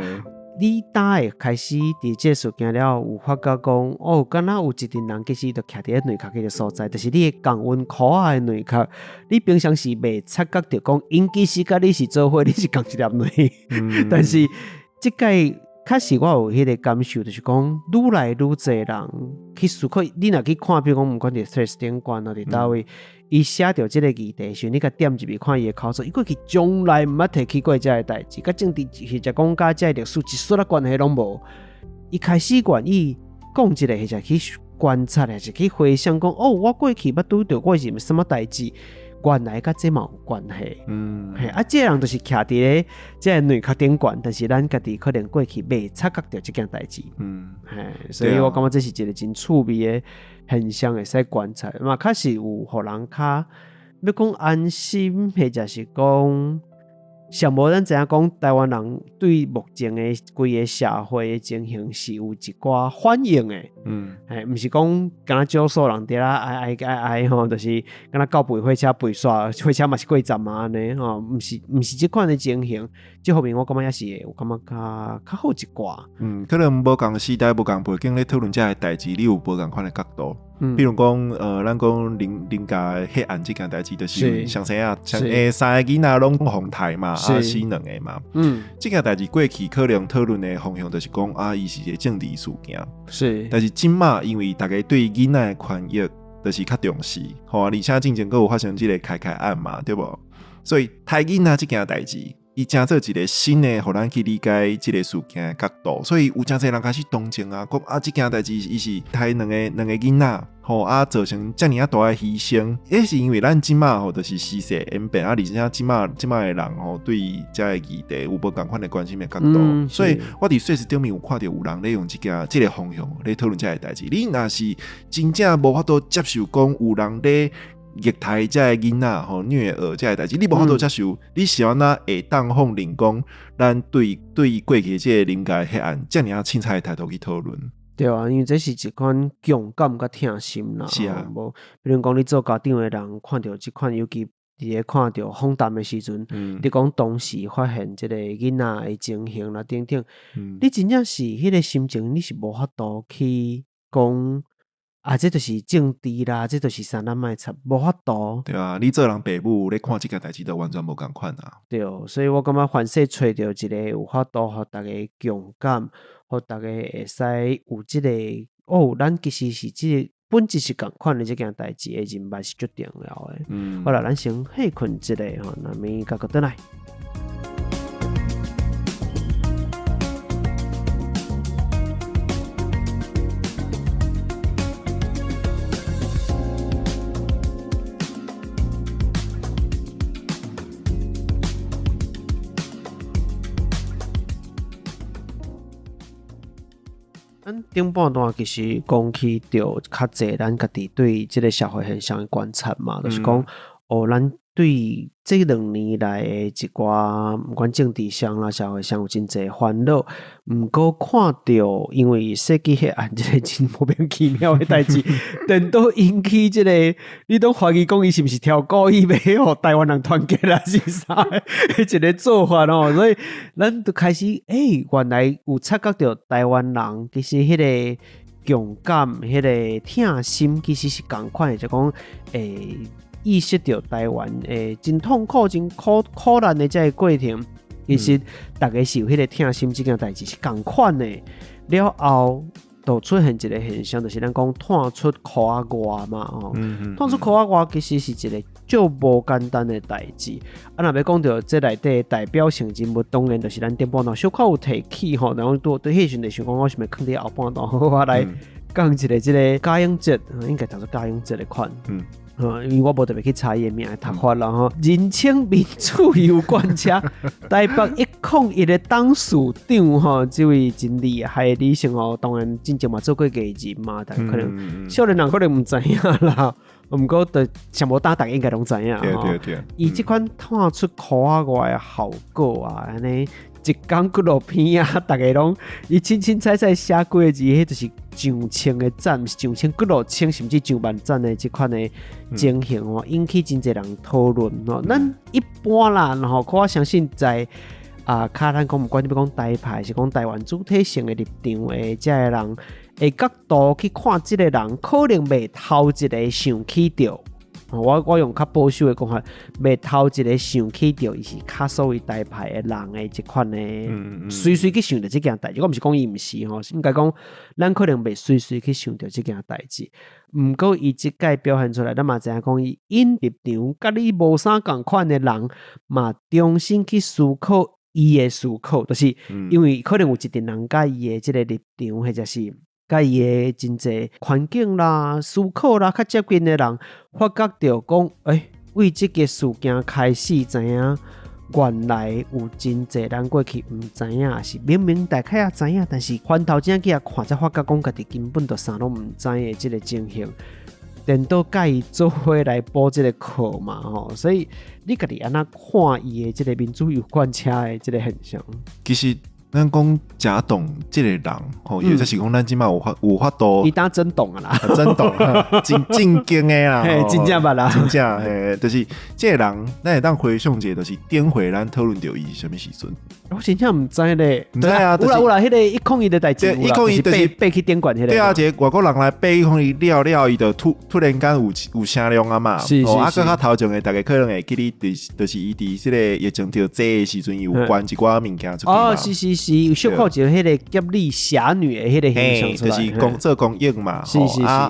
你当会开始伫这事件了，有发觉讲，敢若有一群人其实就徛伫内壳迄个所在，就是你降温苦啊的内壳，你平常时袂察觉到讲，因其实甲你是做伙，你是共一粒内，但是即个确实我有迄个感受，就是讲愈来愈侪人去思考，你若去看，比如讲，毋管伫 Threads 顶管啊，伫倒位。伊写着即个议题时，你甲点入去看伊的口述，伊过去从来毋捌提起过遮个代志，甲政治或者讲甲遮个历史一丝仔关系拢无。伊开始愿意讲一个，或者去观察，或者去回想讲，我过去捌拄着过是什么代志，原来甲这嘛有关系。这人就是徛伫咧即个内壳顶管，但是咱家己可能过去未察觉着即件代志。所以我感觉这是一个真趣味的现象，会使观察嘛，确实有互人较要讲安心，或者是讲上无咱知影讲台湾人对目前的规个社会的情形是有一寡反应的，毋是讲敢若少数人伫啦哀吼，就是敢若到背火车背煞，火车嘛是过站嘛安尼吼，毋是即款的情形，这方面我感觉也是有感觉较好一寡。可能无共时代、无共背景咧讨论遮个代志，你有无共款的角度？比如讲，咱讲林家黑暗这件代志，就是像谁啊，像三个囡仔拢红台嘛，死两个嘛。这件代志过去可能讨论的方向就是讲伊是一个政治事件。是，但是今嘛，因为大家对囡仔的权益就是较重视，而且之前佫有发生这个开案嘛，对不？所以台囡仔这件代志。伊真做一个新的，互咱去理解这个事件的角度，所以有真侪人开始同情啊，讲这件代志伊是台两个囡仔，造成遮尔大的牺牲，也是因为咱即马就是时势演变而且即马的人对遮个议题有无共款的关心的角度，所以我伫说实顶面有看到有人咧用这个方向咧讨论遮个代志。你若是真正无法度接受讲有人咧。虐待遮个囡仔虐儿遮个代志，你无法度接受，你是安怎会当放任讲咱对过去即个临界黑暗遮尔凊彩的态度去讨论？对啊，因为这是一款强感甲疼心啦。是啊，比如讲你做家长的人看到这款，尤其伫咧看到荒诞的时阵，你讲当时发现这个囡仔的情形啦等等，你真正是迄个心情，你是无法度去讲。这就是政治啦，这就是啥咱卖插无法度。对啊，你做人爸母咧看这件代志都完全无共款啊。对，所以我感觉凡是找到一个有法度，互大家共感，互大家会使有这个咱其实是这个本质是共款的这件代志的认识是最重要的。好啦，咱先休困一下那么再回来。顶半段其实讲起着较济咱家己对即个社会现象的观察嘛，就是讲咱对这2年来的一寡不管政治上啦、社会上有真济烦恼，毋过看到因为设计迄案即个真莫名其妙的代志，等到引起即个你都怀疑讲伊是毋是挑故意要互台湾人团结啦，是啥的一个做法哦，所以咱就开始原来有察觉到台湾人其实迄个共感、迄个疼心其实是同款的，就讲意识到台湾真痛苦、真苦难的这个过程，其实大家是有迄个疼心这件代志是同款的。了后就出现一个现象，就是咱讲探出裤仔外嘛，探出裤仔外其实是一个就无简单的代志。若要讲到这内底代表性人物，当然就是咱顶半段小可有提起吼，然后对迄时阵就想讲，我是咪囥伫后半段，我来讲一个这个嘉永节，应该叫做嘉永节的款。因为我无特别去查伊的名读法啦吼，人称民主油罐车，台北101的董事长吼，这位真厉害的女性吼，当然真正嘛做过艺人嘛，但可能少年人可能唔知影啦。毋过就上无大家应该拢知影吼。伊即款探出裤仔外的效果啊，安尼一讲纪录片啊，大家拢伊清清彩彩写几个字，迄就是上千个赞，上千几落千，甚至上万赞的即款的情形哦，引起真侪人讨论哦。咱一般啦，然后我相信在卡咱讲，毋管你要讲台派，是讲台湾主体性的立场的这个人的角度去看，即个人可能袂头一个想起着。我用较保守的讲法，袂头一个想起着伊是较所谓台派的人的即款的，随随去想着即件代志。我毋是讲伊毋是吼，应该讲咱可能袂随随去想着即件代志。毋过伊即届表现出来，咱嘛知影讲伊因立场甲你无啥共款的人，嘛重新去思考伊的思考，就是因为可能有一群人甲伊的即个立场，或者是甲伊的真济环境啦、思考啦较接近的人，发觉到讲，为即个事件开始知影，原来有真济人过去毋知影，是明明大概也知影，但是翻头前去看，才发觉讲家己根本就啥拢毋知的即个情形。等到甲伊做伙来补即个课嘛吼，所以你家己安那看伊的即个民主油罐车的即个现象，其实。咱讲假懂这个人，也就是讲咱即马有法度，伊当真懂啊啦，真懂，真正经的啦，真正捌啦，真正就是这个人，咱会当回想一下，就是点回咱讨论到伊是什么时阵？我真正毋知咧，毋知啊，有啦，迄个101的代志，一控伊就是被去点管迄个，对啊，一个外国人来被101了，伊就突然间有声量啊嘛，是，啊，搁较头前的大家可能会记得，就是伊伫即个疫情着这的时阵有关一寡物件出去嘛，是，有小可一个迄个劫利侠女的迄个形象出来，就是做公益嘛，是，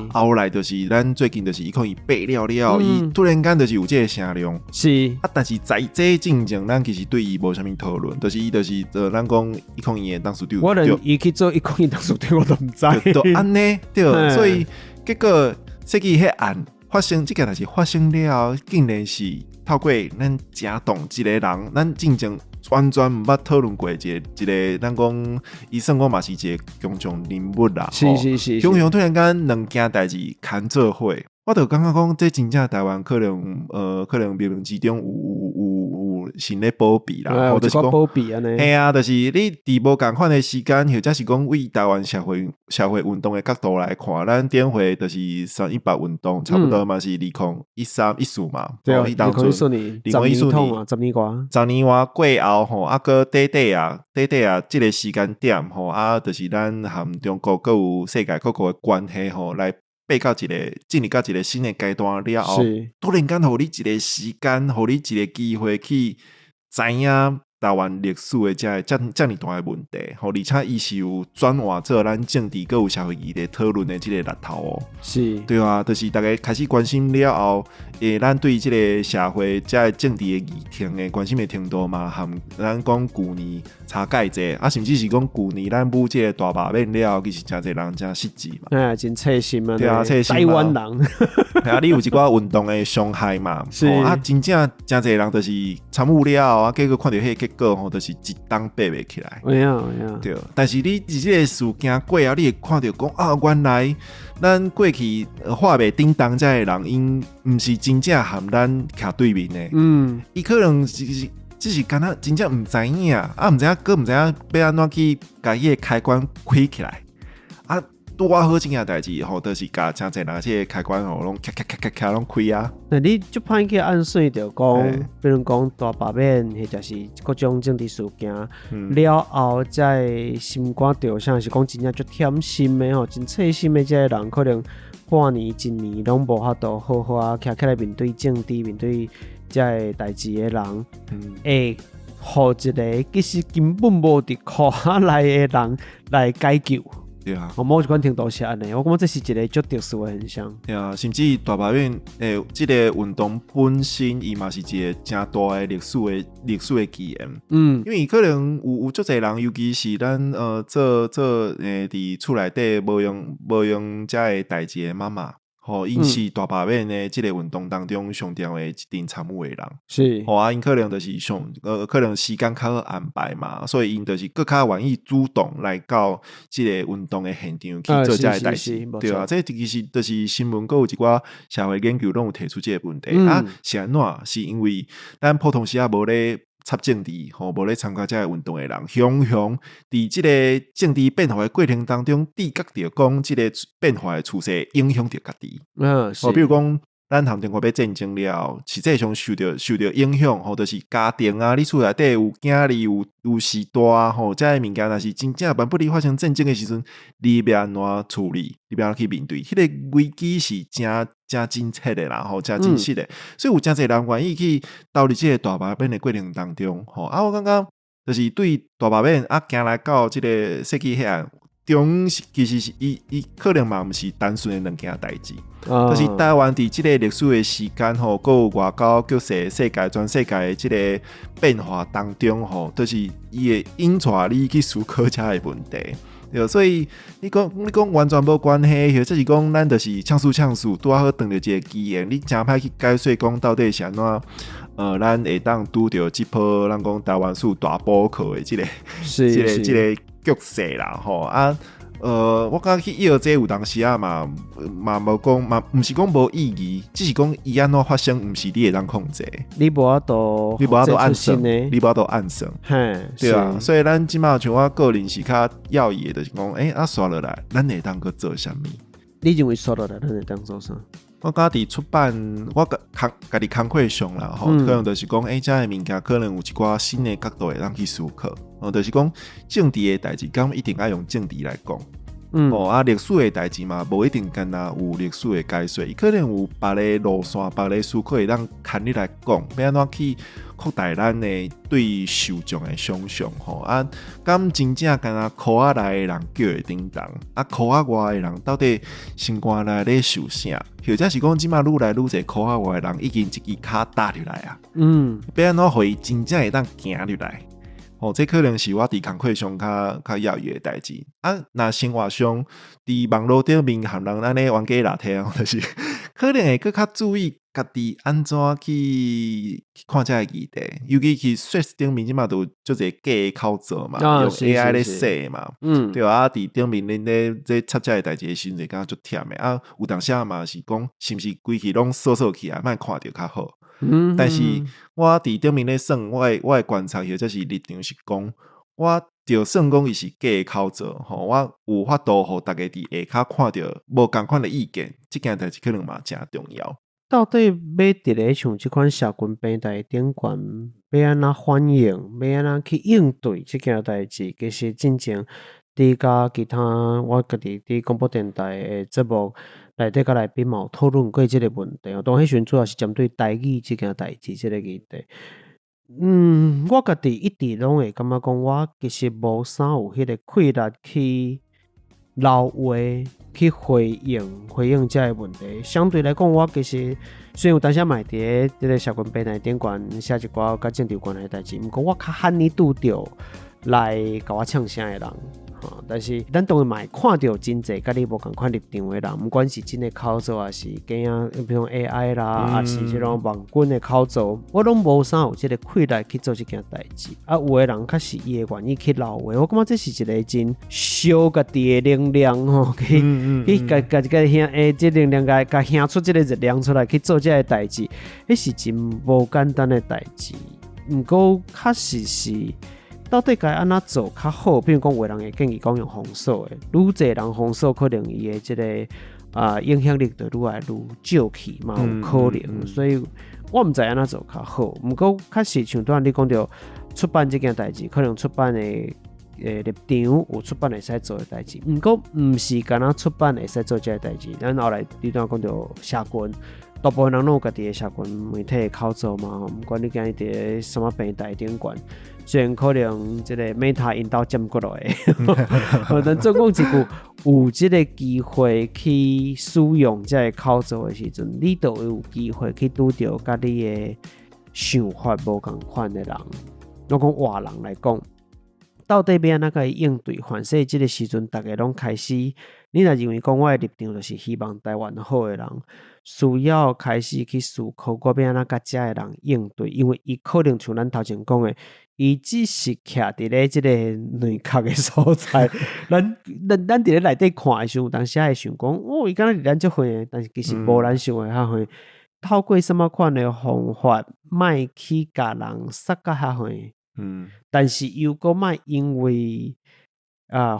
后来就是咱最近就是101了，伊突然间就是有这个声量，是，但是在这进前，咱其实对伊无啥物讨论，就是就是咱讲101的当时对，我连伊去做101当时对我都毋知，就安尼对，所以结果设计迄案发生，这个代志发生了，竟然是透过咱正懂一个人，咱进前完全毋捌讨论过一个，咱讲伊算我嘛是一个公众人物啦，是，雄雄突然间两件代志牵做伙。我就感觉讲，这真正台湾可能明明之中有新咧保庇啦，或者是保庇安尼。系啊，就是你伫无共款的时间，或者是讲为台湾社会运动的角度来看，咱点回就是318运动，差不多嘛是2013-14嘛，对啊，2014年10年外，10年外过后吼，啊个短这个时间点吼，啊，就是咱含中国各有世界各国的关系吼来。进入到一个新的阶段了后，突然间，互你一个时间，互你一个机会去知影台湾历史的这么大的问题，而且伊是有转换做咱政治各有社会议题讨论的这个力头哦。是，对啊，就是大家开始关心了后，咱对这个社会这政治的议题的关心的程度嘛，和咱讲去年差介济，啊，甚至是讲去年咱舞这个大罢免了后，其实真侪人真失志嘛。哎呀，真切心啊！对啊，切心台湾人，啊，你有一寡运动的伤害嘛？是啊，真正真侪人就是参与了啊，结果看到迄个结果吼，就是一冬爬袂起来。有影对，但是你伫即个事件过后，你会看到讲啊，原来咱过去话袂叮当遮的人，因毋是真正含咱徛对面的。伊可能只是敢若真正毋知影啊，毋知影佫毋知影要安怎去甲伊个开关开起来啊。拄我好正嘅代志吼，就是甲真侪人即个开关吼，拢咔咔咔咔咔拢开啊。那你就歹去按算着讲，比如讲大罢免，或者是各种政治事件了后，在心肝着像是讲真正足忝心的吼，真切心的，即个人可能半年、一年拢无法度好好啊，徛起来面对政治、面对即个代志的人，会互一个其實根本無佇箍下來的人來解救。对啊，某一款程度是安尼，我感覺這是一個足特殊的現象。对啊，甚至大法院即個運動本身，伊嘛是一個真大的歷史的起源。因為可能有足儕人，尤其是咱做佇厝內底無用遮個代志的媽媽。因是大罷免的即個運動當中上重要的一定參與的人，是因可能就是可能時間較好安排嘛，所以因就是更較願意主動來到即個運動的現場去做這個代志，對啊，這其實就是新聞，還有一寡社會研究攏有提出這個問題啊，是安怎？是因為咱普通時啊無咧插政治，無咧參加這個運動的人，常常佇即個政治變化的過程當中，知覺到講即個變化的趨勢影響到家己。比如講，咱談中國要戰爭了，實際上受到影響，就是家庭啊，你厝內底有囝兒有時大啊，這個物件若是真正萬不離發生戰爭的時陣，你要安怎處理？你要安怎去面對？迄個危機是真真切的啦，真真實的，所以有真儕人願意去投入這個大罷免的過程當中，我感覺就是對大罷免行來到這個設計迄案中，其實是伊可能嘛毋是單純的兩件代志，就是台灣佇這個歷史的時間還有外交局勢世界全世界的這個變化當中，就是伊會引帶你去思考這個問題。對，所以你講完全無關係，即是講咱就是搶事，拄好當着一個機緣，你真歹去解說講到底是安怎，咱會當拄着這波咱講台灣史大補課的這個局勢啦，我感覺去搖這有當時啊嘛無講嘛，毋是講無意義，只是講伊安怎發生，毋是你會當控制。你無法度暗算，你無法度暗算，對啊。所以咱即馬像我個人是較要義的，就是講，刷落來，咱會當去做啥物？你認為刷落來，咱會當做啥？我覺得出版，我家己工課上啦，可能就是講，這個物件可能有一寡新的角度會當去思考。就是講政治的代志，敢一定要用政治來講。歷史的代志嘛，無一定干那有歷史的解說，可能有別個路線、別個思考會當牽你來講，要安怎去擴大咱的對受眾的想象。敢真正干那箍仔內的人叫會叮當，箍仔外的人到底心肝內咧受啥？或者是講即馬愈來愈濟箍仔外的人已經一支腳踏入來啊！要安怎互伊真正會當行入來？這可能是我佇工課上較要義的代志啊。那生活上佇網絡頂面含人安尼冤家賴體，就是可能會更較注意家己安怎去看這個議題，尤其是說頂面即嘛都做者假的口做嘛，用 AI 咧寫嘛，對啊。佇頂面恁咧這插這個代志的時陣，感覺足忝的啊。有當時嘛是講，是毋是規氣攏鎖起來，莫看到較好。但是我佇頂面咧算，我的觀察或者是立場是講，我就算講伊是假的口做，我有法度互大家佇下骹看到無共款的意見，這件代志可能嘛真重要。到底要佇咧像這款社群平台頂懸，要安怎反應，要安怎去應對這件代志，其實真正佇甲其他我家己佇廣播電台的節目內底甲來賓嘛有討論過這個問題。當迄時陣主要是針對台語這件代志這個議題。我家己一直攏會感覺講，我其實無啥有迄個氣力去留話去回應這個問題。相對來講，我其實雖然有當時嘛佇個這個社群平台頂懸寫一寡甲政治關係的代志，毋過我較罕呢拄着來甲我嗆聲的人。但是咱当然嘛会看到真侪甲你无共款立场的人，不管是真的口做还是假啊，比如 AI 啦，还是这种网军的口做，我拢无啥有这个气力去做这件代志。啊，有的人确实伊会愿意去留话，我感觉这是一个真烧家己的能量吼，去甲兄这能量甲兄出这个热量出来去做这个代志，迄是真无简单的代志。不过确实是。到底该安怎做较好？比如讲，有人会建议讲用封锁的，愈侪人封锁，可能伊的这个影响力就愈来愈少去嘛，有可能。所以我唔知安怎做较好。不过确实像拄仔你讲到出版这件代志，可能出版的立场有出版会使做的代志，不过唔是干那出版会使做这个代志。咱后来你拄仔讲到社群。大部分人拢有家己的社群媒体的口做嘛，不管你今日伫什么平台顶管，虽然可能这个 Meta 引导占过来的，但总讲一句，有这个机会去使用这个口做的时阵，你就有机会去拄到甲你的想法无同款的人。我讲外人来讲，到底要安怎去应对？反正这个时阵，大家拢开始，你若认为讲我的立场就是希望台湾好的人。需要开始去思考，我要安怎甲遮的人应对，因为伊可能像咱头前讲的，伊只是徛伫咧即个内壳的所在。咱伫咧内底看的时候，当时会想讲，伊敢若离咱足远，但是其实无咱想的遐远。透过什么款的方法，莫去甲人塞甲遐远。但是又搁莫因为。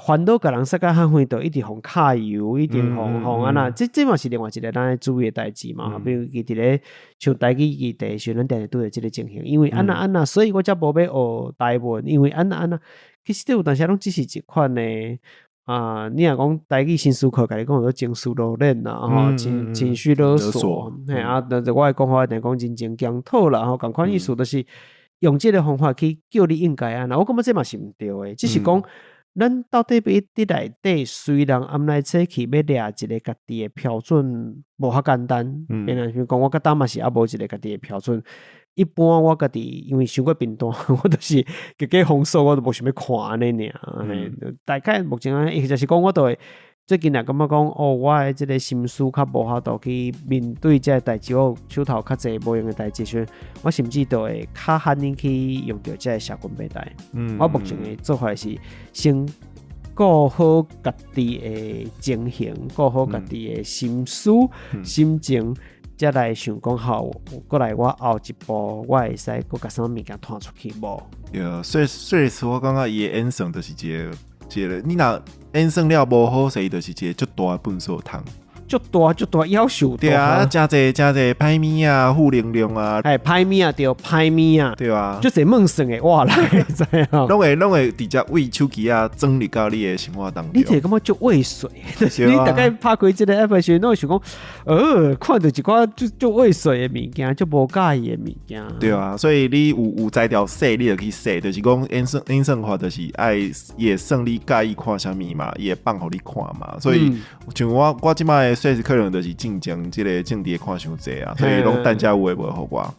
烦恼甲人塞甲较远，就一直互卡油，一直互安那，这嘛是另外一个咱要注意的代志嘛。比如伊伫咧像台语议题时，咱定定拄着即个情形，因为安那，所以我才无要学台文，因为安那，其实有当时拢只是一款的你若讲台语新思考，甲你讲做情绪勒索啦，情绪勒索，但是我的讲法一定讲真正检讨啦，共款意思就是用即个方法去叫你应该安那，我感觉这嘛是毋对的，只是讲。咱到底要伫内底，虽然暗来切去要掠一个家己的标准，无遐简单。变人像讲，我甲当嘛是也无一个家己的标准。一般我家己因为伤过贫惰，我就是家己封锁，我都无想要看安尼尔。大概目前啊，就是讲我都会最近也感觉讲，我的即个心思较无法度去面对这个代志，我手头较济无用的代志，所以我甚至都会较罕去用到这个社群平台。我目前的做法是先顾好家己的情形，顾好家己的心思、心情，再来想讲好，过来我后一步，我会使搁甲啥物件拖出去无？所以我感觉伊的演算就是一个，你若演算了无好势，就是一个足大的粪扫桶。足大要求对啊，真侪歹物啊，负能量啊，歹物啊，对歹物啊，对啊，足侪梦想的话来，知影？拢会直接为手机啊装入到你的生活当中。你就感觉足畏水，就是你大概拍开这个 app 时，拢会想讲，看到一寡足畏水的物件，足无介意的物件。对啊，所以你有才调洗，你就去洗，就是讲演算法就是爱也算你介意看啥物嘛，也放互你看嘛。所以像我即摆的。说是可能就是竞争这个政治看伤济啊，所以拢单价有诶无互我。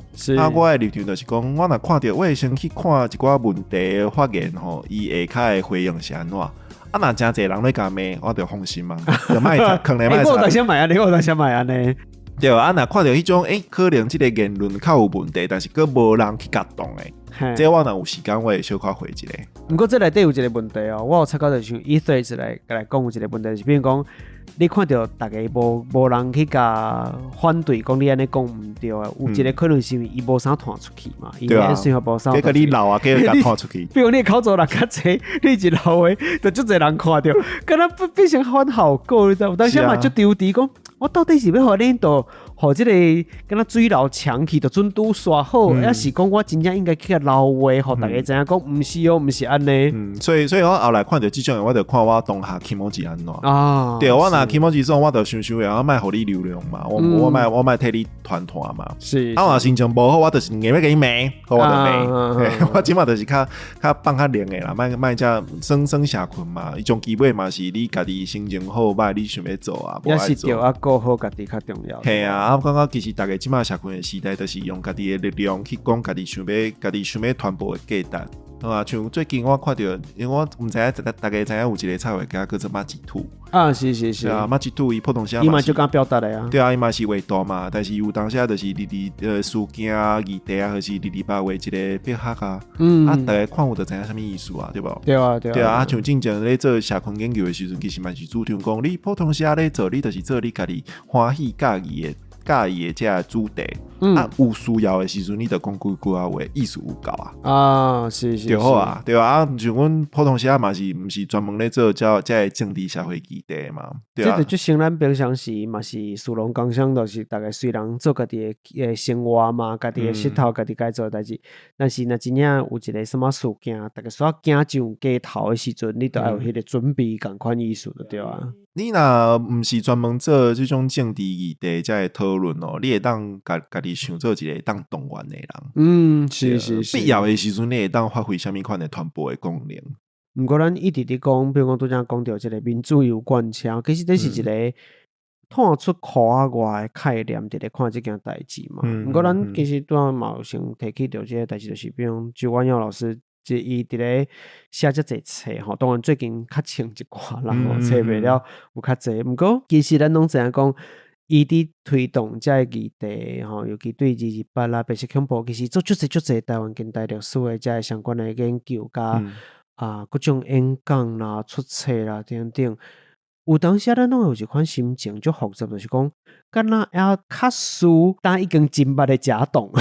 我的立场就是讲，我若看到，我会先去看一寡问题的发言吼，伊下骹的回应是安怎？若真侪人咧甲骂，我就放心嘛，就莫可能莫。我当先买安尼，我当先买安尼。对啊，若看到迄种可能即个言论较有问题，但是佫无人去甲动诶，这我若有时间，我会小可回一下。不过这内底有一个问题我有参考就像 Ethers 来讲有一个问题，是比如讲。你看到大家无人去甲反对，讲你安尼讲毋对啊？有一个可能是因为伊无啥传出去嘛，伊的生活无啥。结果你老啊，给甲传出去。比如你口做人较济，你一老诶，就足侪人看到，敢若变成反效果，你知道？但是嘛，就丢敌讲，我到底是要互恁度，互即个敢若水流强去，就准拄刷好，还是讲我真正应该去甲捞话，互大家知影讲，毋是哦，毋是安尼。所以我后来看到即种，我就看我当下起毛是安怎啊？对，我若起毛是说，我就想，然后莫互你流量嘛，我莫替你团嘛。是。我心情无好，我就是硬要给你骂，我就骂。我即码就是较放较凉诶啦，莫遮生社群嘛。伊种基本嘛是你家己心情好，歹你想要做啊，也是对啊，顾好家己较重要。系啊，我感觉其实大家即马社群的时代，就是用家己的力量去讲家己想要传播的价值。啊，像最近我看到，因为我毋知影大家知影有一个菜会叫做马吉兔啊，是是是，对啊，马吉兔伊普通虾伊嘛就敢表达的啊，对啊，伊嘛是画图嘛，但是有当时就是事件啊、议题啊，或是200画一个笔盒啊，大家看有就知影啥物意思啊，对无？对啊，对啊，对啊，像正常咧做社群研究的时阵，其实嘛是主张讲，你普通虾咧做，你就是做你家己欢喜介意的这主题，有需要的时阵，你就讲几句啊话，意思有够啊。啊，是是，对好啊，对啊，像阮普通时嘛是，毋是专门咧做这政治社会议题嘛，对啊。这就像咱平常时嘛是属龙工商，就是大概虽然做家己的生活嘛，家己的石头，家己该做的代志，但是若真正有一个什么事件，大概煞惊上街头的时阵，你都要有迄个准备共款意思的，对啊。你若毋是专门做这种政治议题才会讨论哦，你会当家己想做一个当动员的人，是是是，必要的时阵你会当发挥什么款的传播的功能。毋过咱一直伫讲，比如讲拄则讲到即个民主有贯彻，其实这是一个探出壳仔外的概念，伫咧看即件代志嘛。毋过咱其实拄仔嘛有先提起到即个代志，就是比如周婉耀老师。即伊伫咧写遮济册吼，当然最近较清一寡啦吼，册卖了有较济。毋过其实咱拢知影讲，伊伫推动遮个议题吼，尤其对228啦、白色恐怖，其实做足济台湾近代历史的遮相关的研究甲各种演讲啦、出册啦等等。有当时咱拢有一款心情足复杂，就是讲，敢若要较输，当已经真捌的假动，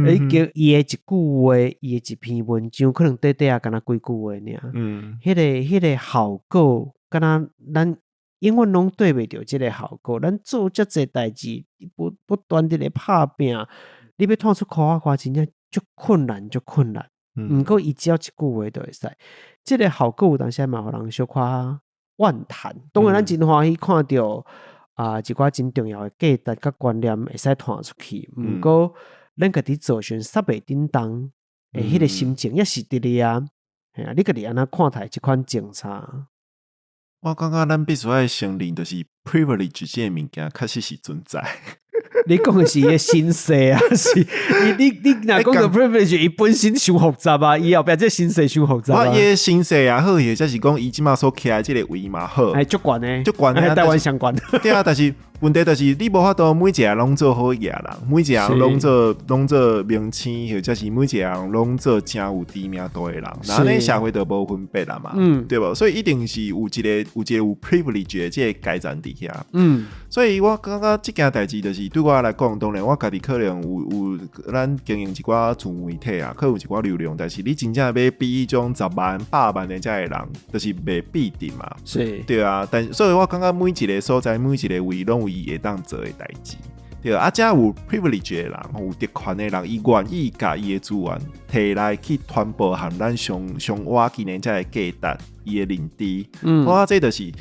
伊叫伊的一句话，伊的一篇文章，可能短啊，敢若几句话尔。迄个效果，敢若咱永远拢对袂着即个效果。咱做遮济代志，不断地咧拍拼，你要探出壳仔真正足困难。毋过伊只要一句话就会使，即个效果有当时嘛，互人小可万谈，当然咱真欢喜看到一寡真重要的价值甲观念会使传出去。毋过咱家己做时煞袂叮当，迄个心情也是伫咧啊。你家己安那看待即款政策？我感觉咱必须要承认，就是 privilege 这个物件确实是存在。你讲的是伊心势啊，是你若讲到 privilege， 伊本身伤复杂啊，伊后壁这心势伤复杂啊。伊的心势也好，或者是讲伊即马所徛的这个位嘛好，足悬的，足悬的，台湾相关。对啊，但是问题就是你无法度每一个人拢做好嘢人，每一个人拢做名星，或者是每一个人拢做真有知名度的人，那呢社会就无分别啦嘛，对无？所以一定是有一个有 privilege 的这个阶层伫遐，所以我感觉这件代志就是对我来讲，当然我家己可能有咱经营一寡自媒体啊，可能有一寡流量，但是你真正要比迄种10万、100万的这个人，就是袂必定嘛，是，对啊。但所以我感觉每一个所在、每一个位拢有伊会当做的代志，对啊。遮有 privilege 的人，有特权的人，伊愿意甲伊的资源摕来去传播，和咱上瓦今年这个价值。伊的认知，我这就是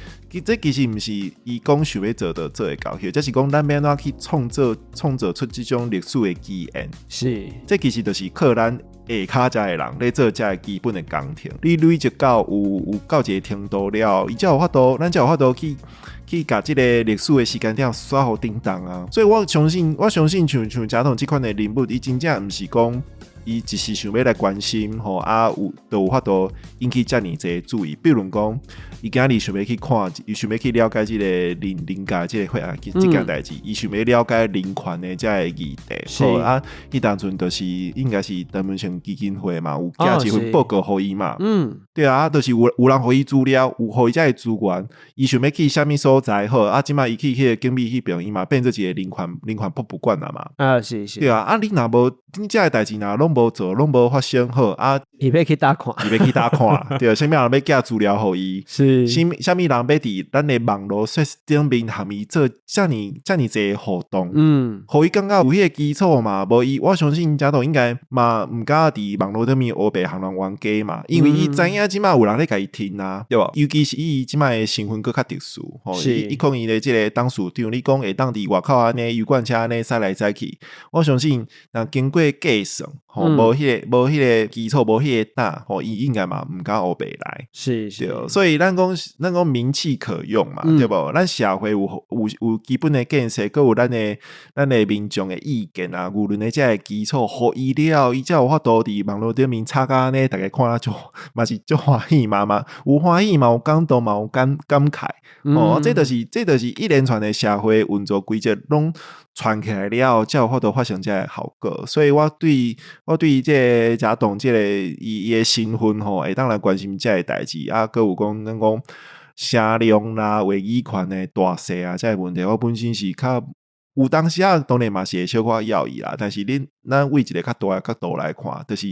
这其实毋是伊讲想要做会到，这是讲咱要怎去创造出这种历史的基因。是，这其实就是靠咱下骹遮的人咧做遮基本的工程。你累积到有到一个程度了，伊才有法度，咱才有法度去甲即个历史的时间点刷好叮当啊。所以我相信像贾董这款的人物，伊真正毋是讲。伊只是想要来关心吼有法度引起遮尔济注意，比如讲，伊今日想要去看，伊想要去了解即个人家即个即件代志，伊想要了解人权的遮个议题，好啊，伊当阵就是应该是陈文成基金会嘛，有寄一份报告互伊嘛，对啊，就是有人互伊资料，有互伊遮个资源，伊想要去啥物所在好啊，即摆伊去迄个警备迄边，伊嘛变做一个人权博物馆啦嘛，是，对啊，你若无你遮个代志若拢无做，拢无发生好啊！伊要去打看，对，啥物人要寄资料互伊？是，啥物人要伫咱的网络顶面含伊做遮尔济互动？互伊感觉有迄个基础嘛？无伊，我相信贾董应该嘛毋敢伫网络顶面黑白行人冤家嘛，因为伊知影即摆有人咧甲伊听啊，对无？尤其是伊即摆的身份佫较特殊，伊讲伊的即个董事长，你讲会当伫外口安尼油罐车安尼驶来驶去，我相信若经过计算。无迄个基础，无迄迄个胆吼，伊应该嘛毋敢黑白来。是对，所以咱讲名气可用嘛，对无？咱社会有基本的建设，佮有咱的民众的意见啊，舆论的这个基础，互伊了，伊才有法度伫网络顶面插甲安尼，大家看了就嘛是足欢喜嘛，有欢喜嘛，有感动嘛，有感慨。这就是一连串的社会运作规则拢串起来了，才有法度发生这个效果。所以我对这贾董这个伊的身份吼，会当来关心这个代志啊，佮有讲声量啦、话语权的大细啊，这个问题，我本身是较有当时啊，当然嘛是会小可要伊啦，但是咱为一个较大的角度来看，就是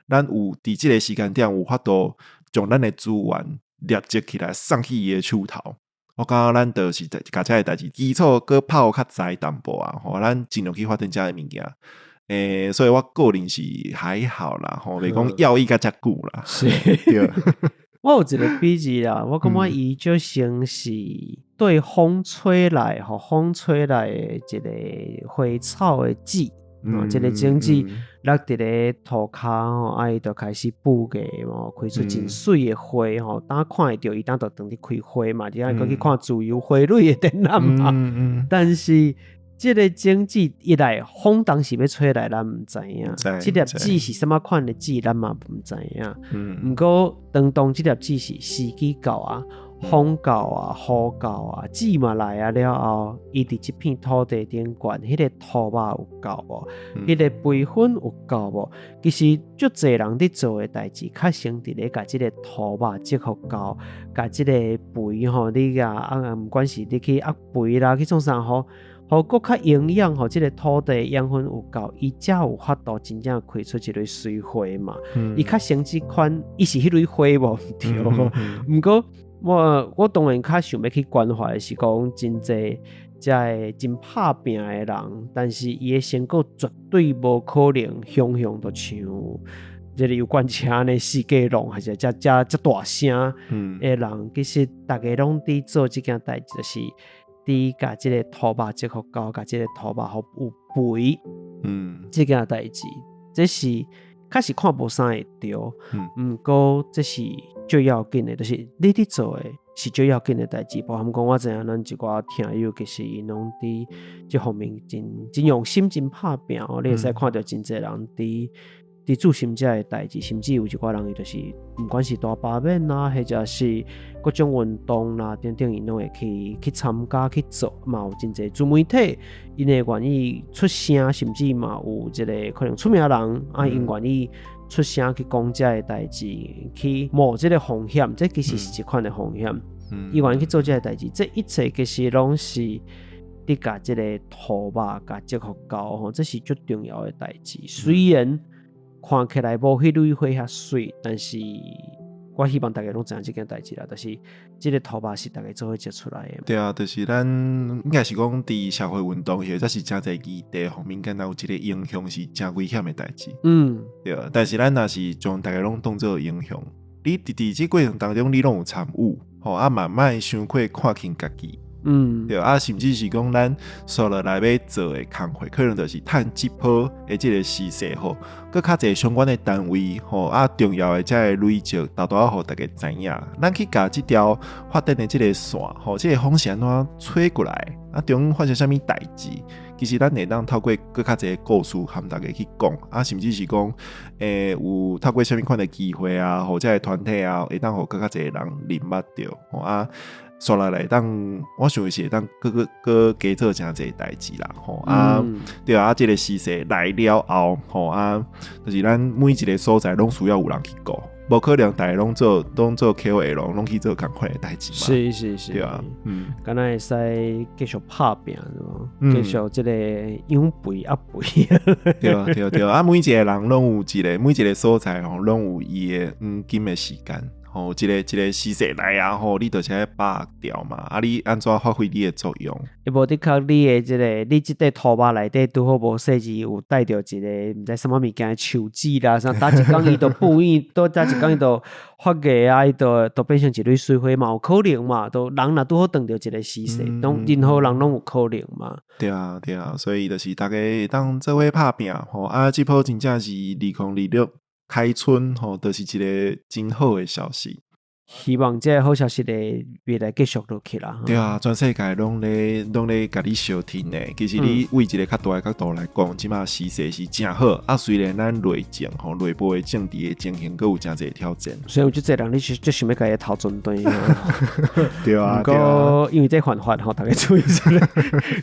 咱有伫这个时间点有法度将咱的资源链接起来，送去伊的手头。我感觉咱就是甲这个代志基础佮泡较早淡薄啊，咱尽量去发展这个物件。所以我个人是还好啦，袂讲要伊甲遮久啦。是，我有一个比喻啦，我感觉伊就像是对风吹来的一个花草的籽。这个种子落伫咧土骹伊就开始布个开出真水的花当看会到伊当就当伫开花嘛，你可去看自由花蕊的展览嘛。但是这个种子一来风当时要吹来，咱毋知影。这粒籽是什么款的籽，咱嘛毋知影。不过当这粒籽是时机到啊。风到啊，雨到啊，籽嘛来啊了后，伊伫这片土地顶悬，迄个土肉有够无？迄个培粉有够无？其实足侪人伫做的代志，较先伫咧甲即个土肉积互够，甲即个肥吼，你毋管是你去压肥啦，去创啥吼，互搁较营养吼，即个土地养分有够，伊才有法度真正开出一类水花嘛。伊较先即款，伊是迄类花无对，毋过。我当然较想要去关怀的是讲真济这真拍拼的人，但是伊的成果绝对无可能向就像这个有关车呢世界龙还是这大声的人，其实大家拢伫做这件代志，就是伫甲这个土肉结合高，甲这个土肉互有肥，这件代志，这是确实看无啥会对，毋过这是最要紧的，就是你伫做的是最要紧的代志。包含讲我知影咱一寡听友其实因拢伫这方面真用心、真拍拼你会使看到真侪人伫做心这的代志，甚至有一寡人伊就是毋管是大把面啦，或者是各种运动啦，等等，因拢会去参加去做嘛。有真侪自媒体，因会愿意出声，甚至嘛有一个可能出名的人因愿意出声去讲这的代志，去冒这个风险，这其实是一款的风险。伊愿意去做这个代志，这一切其实拢是你甲这个土肉甲结合高这是最重要的代志。虽然看起来无迄类花遐水，但是我希望大家拢知影这件代志啦。就是这个土肉是大家做伙接出来的。对啊，就是咱应该是讲伫社会运动或者是真侪议题方面，敢若有一个影响是真危险的代志。对啊，但是咱若是将大家拢当做影响，你伫这过程当中你拢有参与，慢慢伤过看清家己。对啊，甚至是讲咱所落来要做的工作，可能就是趁即波的这个时势吼，佮较侪相关的单位重要的这个累积，大大互大家知影。咱去甲这条发展的这个线这个风险怎吹过来中发生啥物代志？其实咱会当透过更较侪故事和大家去讲甚至是讲有透过啥物款的机会或者团体会当互更较侪人认捌到刷来当，我想是会当个加做真侪代志啦对啊，这个时势来了后就是咱每一个所在拢需要有人去顾，无可能大家拢做 KOL 拢去做同款的代志嘛。是，对啊，敢若会使继续拍拼继续这个养肥肥对啊，每一个人拢有每一个所在拢有伊的黄金的时间。一个时势来你就是把掉嘛你安怎发挥你的作用？无的确你的你这块土肉内底拄好无细字有带着一个毋知什么物件的树枝啦，啥打一工伊就不意，多打一工伊就发芽伊就变成一类水花嘛，有可能嘛，都人若拄好碰到一个时势，任何人拢有可能嘛。对啊，所以就是大家当做伙拍拼这波真正是2026开春吼，就是一个真好的消息。希望这个好消息咧未来继续落去啦。对啊，全世界拢咧甲你相挺呢。其实你为一个较大的角度来讲，即马时势是真好啊。虽然咱内政吼内部的政治的情形，佫有真侪挑战。所以有这人你就想要甲伊投军队。对啊，不过因为这犯法吼，大家注意一下。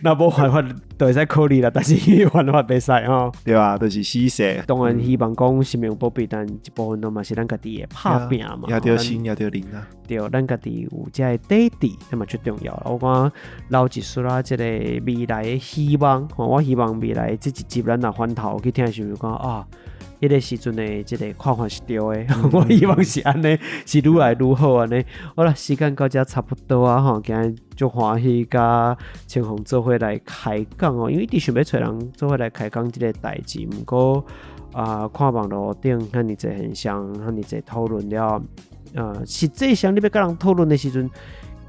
若无犯法，就会使考虑啦。但是因为犯法袂使吼。对啊，就是时势。当然希望讲生命保庇，但一部分都嘛是咱家己的拍拼嘛。也着心，也着灵啊。对，咱家己有这个底底，那么最重要了。我讲老一辈啊，这个未来的希望，我希望未来这一集咱若翻头去听的时候讲啊，迄个时阵的这个看法是对的。我希望是安尼，是愈来愈好安尼。好啦，时间到这差不多啊，吼，今日就欢喜甲青红做伙来开讲哦，因为一直想要找人做伙来开讲这个代志，不过看网络顶遐尼侪现象，遐尼侪讨论了。实际上你要跟人讨论的时阵，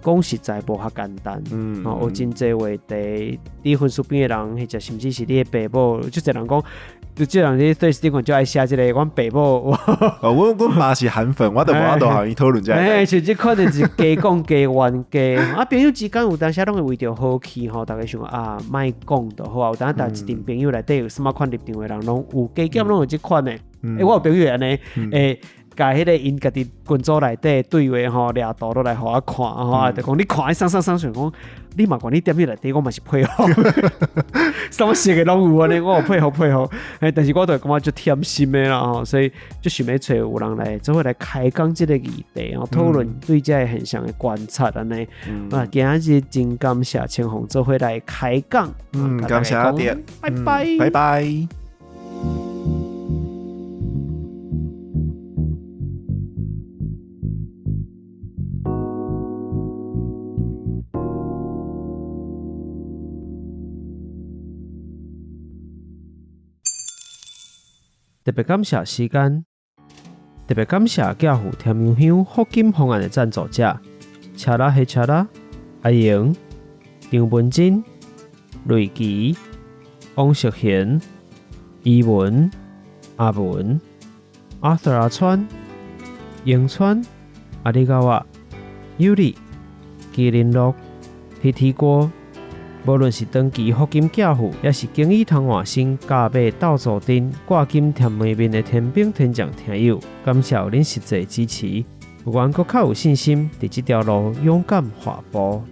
讲实在无遐简单。有真侪话题，你分数边的人，或者甚至是你的爸母，就侪人讲，就这人咧 Facebook 就爱写这个，阮爸母。阮爸是韩粉，我都无法度和伊讨论这个。像这可能是加讲加冤加，朋友之间有当时拢会为着好气吼，大家想啊，莫讲就好啊。有当一定朋友内底有什么款立场的人，拢有加减拢有这款的。我有朋友安尼，甲迄个因家己群组内底对话吼，掠图都来互我看吼，就讲你看伊想讲，你嘛管你踮喺内底，我嘛是配合，什么事嘅拢有安尼，我有配合，但是我就感觉就甜心的啦吼，所以就想要找有人来做伙来开讲即个议题，讨论对这个现象的观察安尼。今日真感谢青红做伙来开讲，感谢你，拜拜，拜拜。特别感谢时间，特别感谢家父甜油香福金方案的赞助者：车拉黑车拉、阿莹、张文珍、瑞琪、王淑贤、伊文、阿文、Arthur 阿川、英川、阿里高瓦、尤里、麒麟鹿、TT 锅。无论是长期福金教父，也是经医通换新加码斗助阵挂金甜美面的天兵天将听友，感谢恁实际支持，有缘阁较有信心，伫这条路勇敢滑步。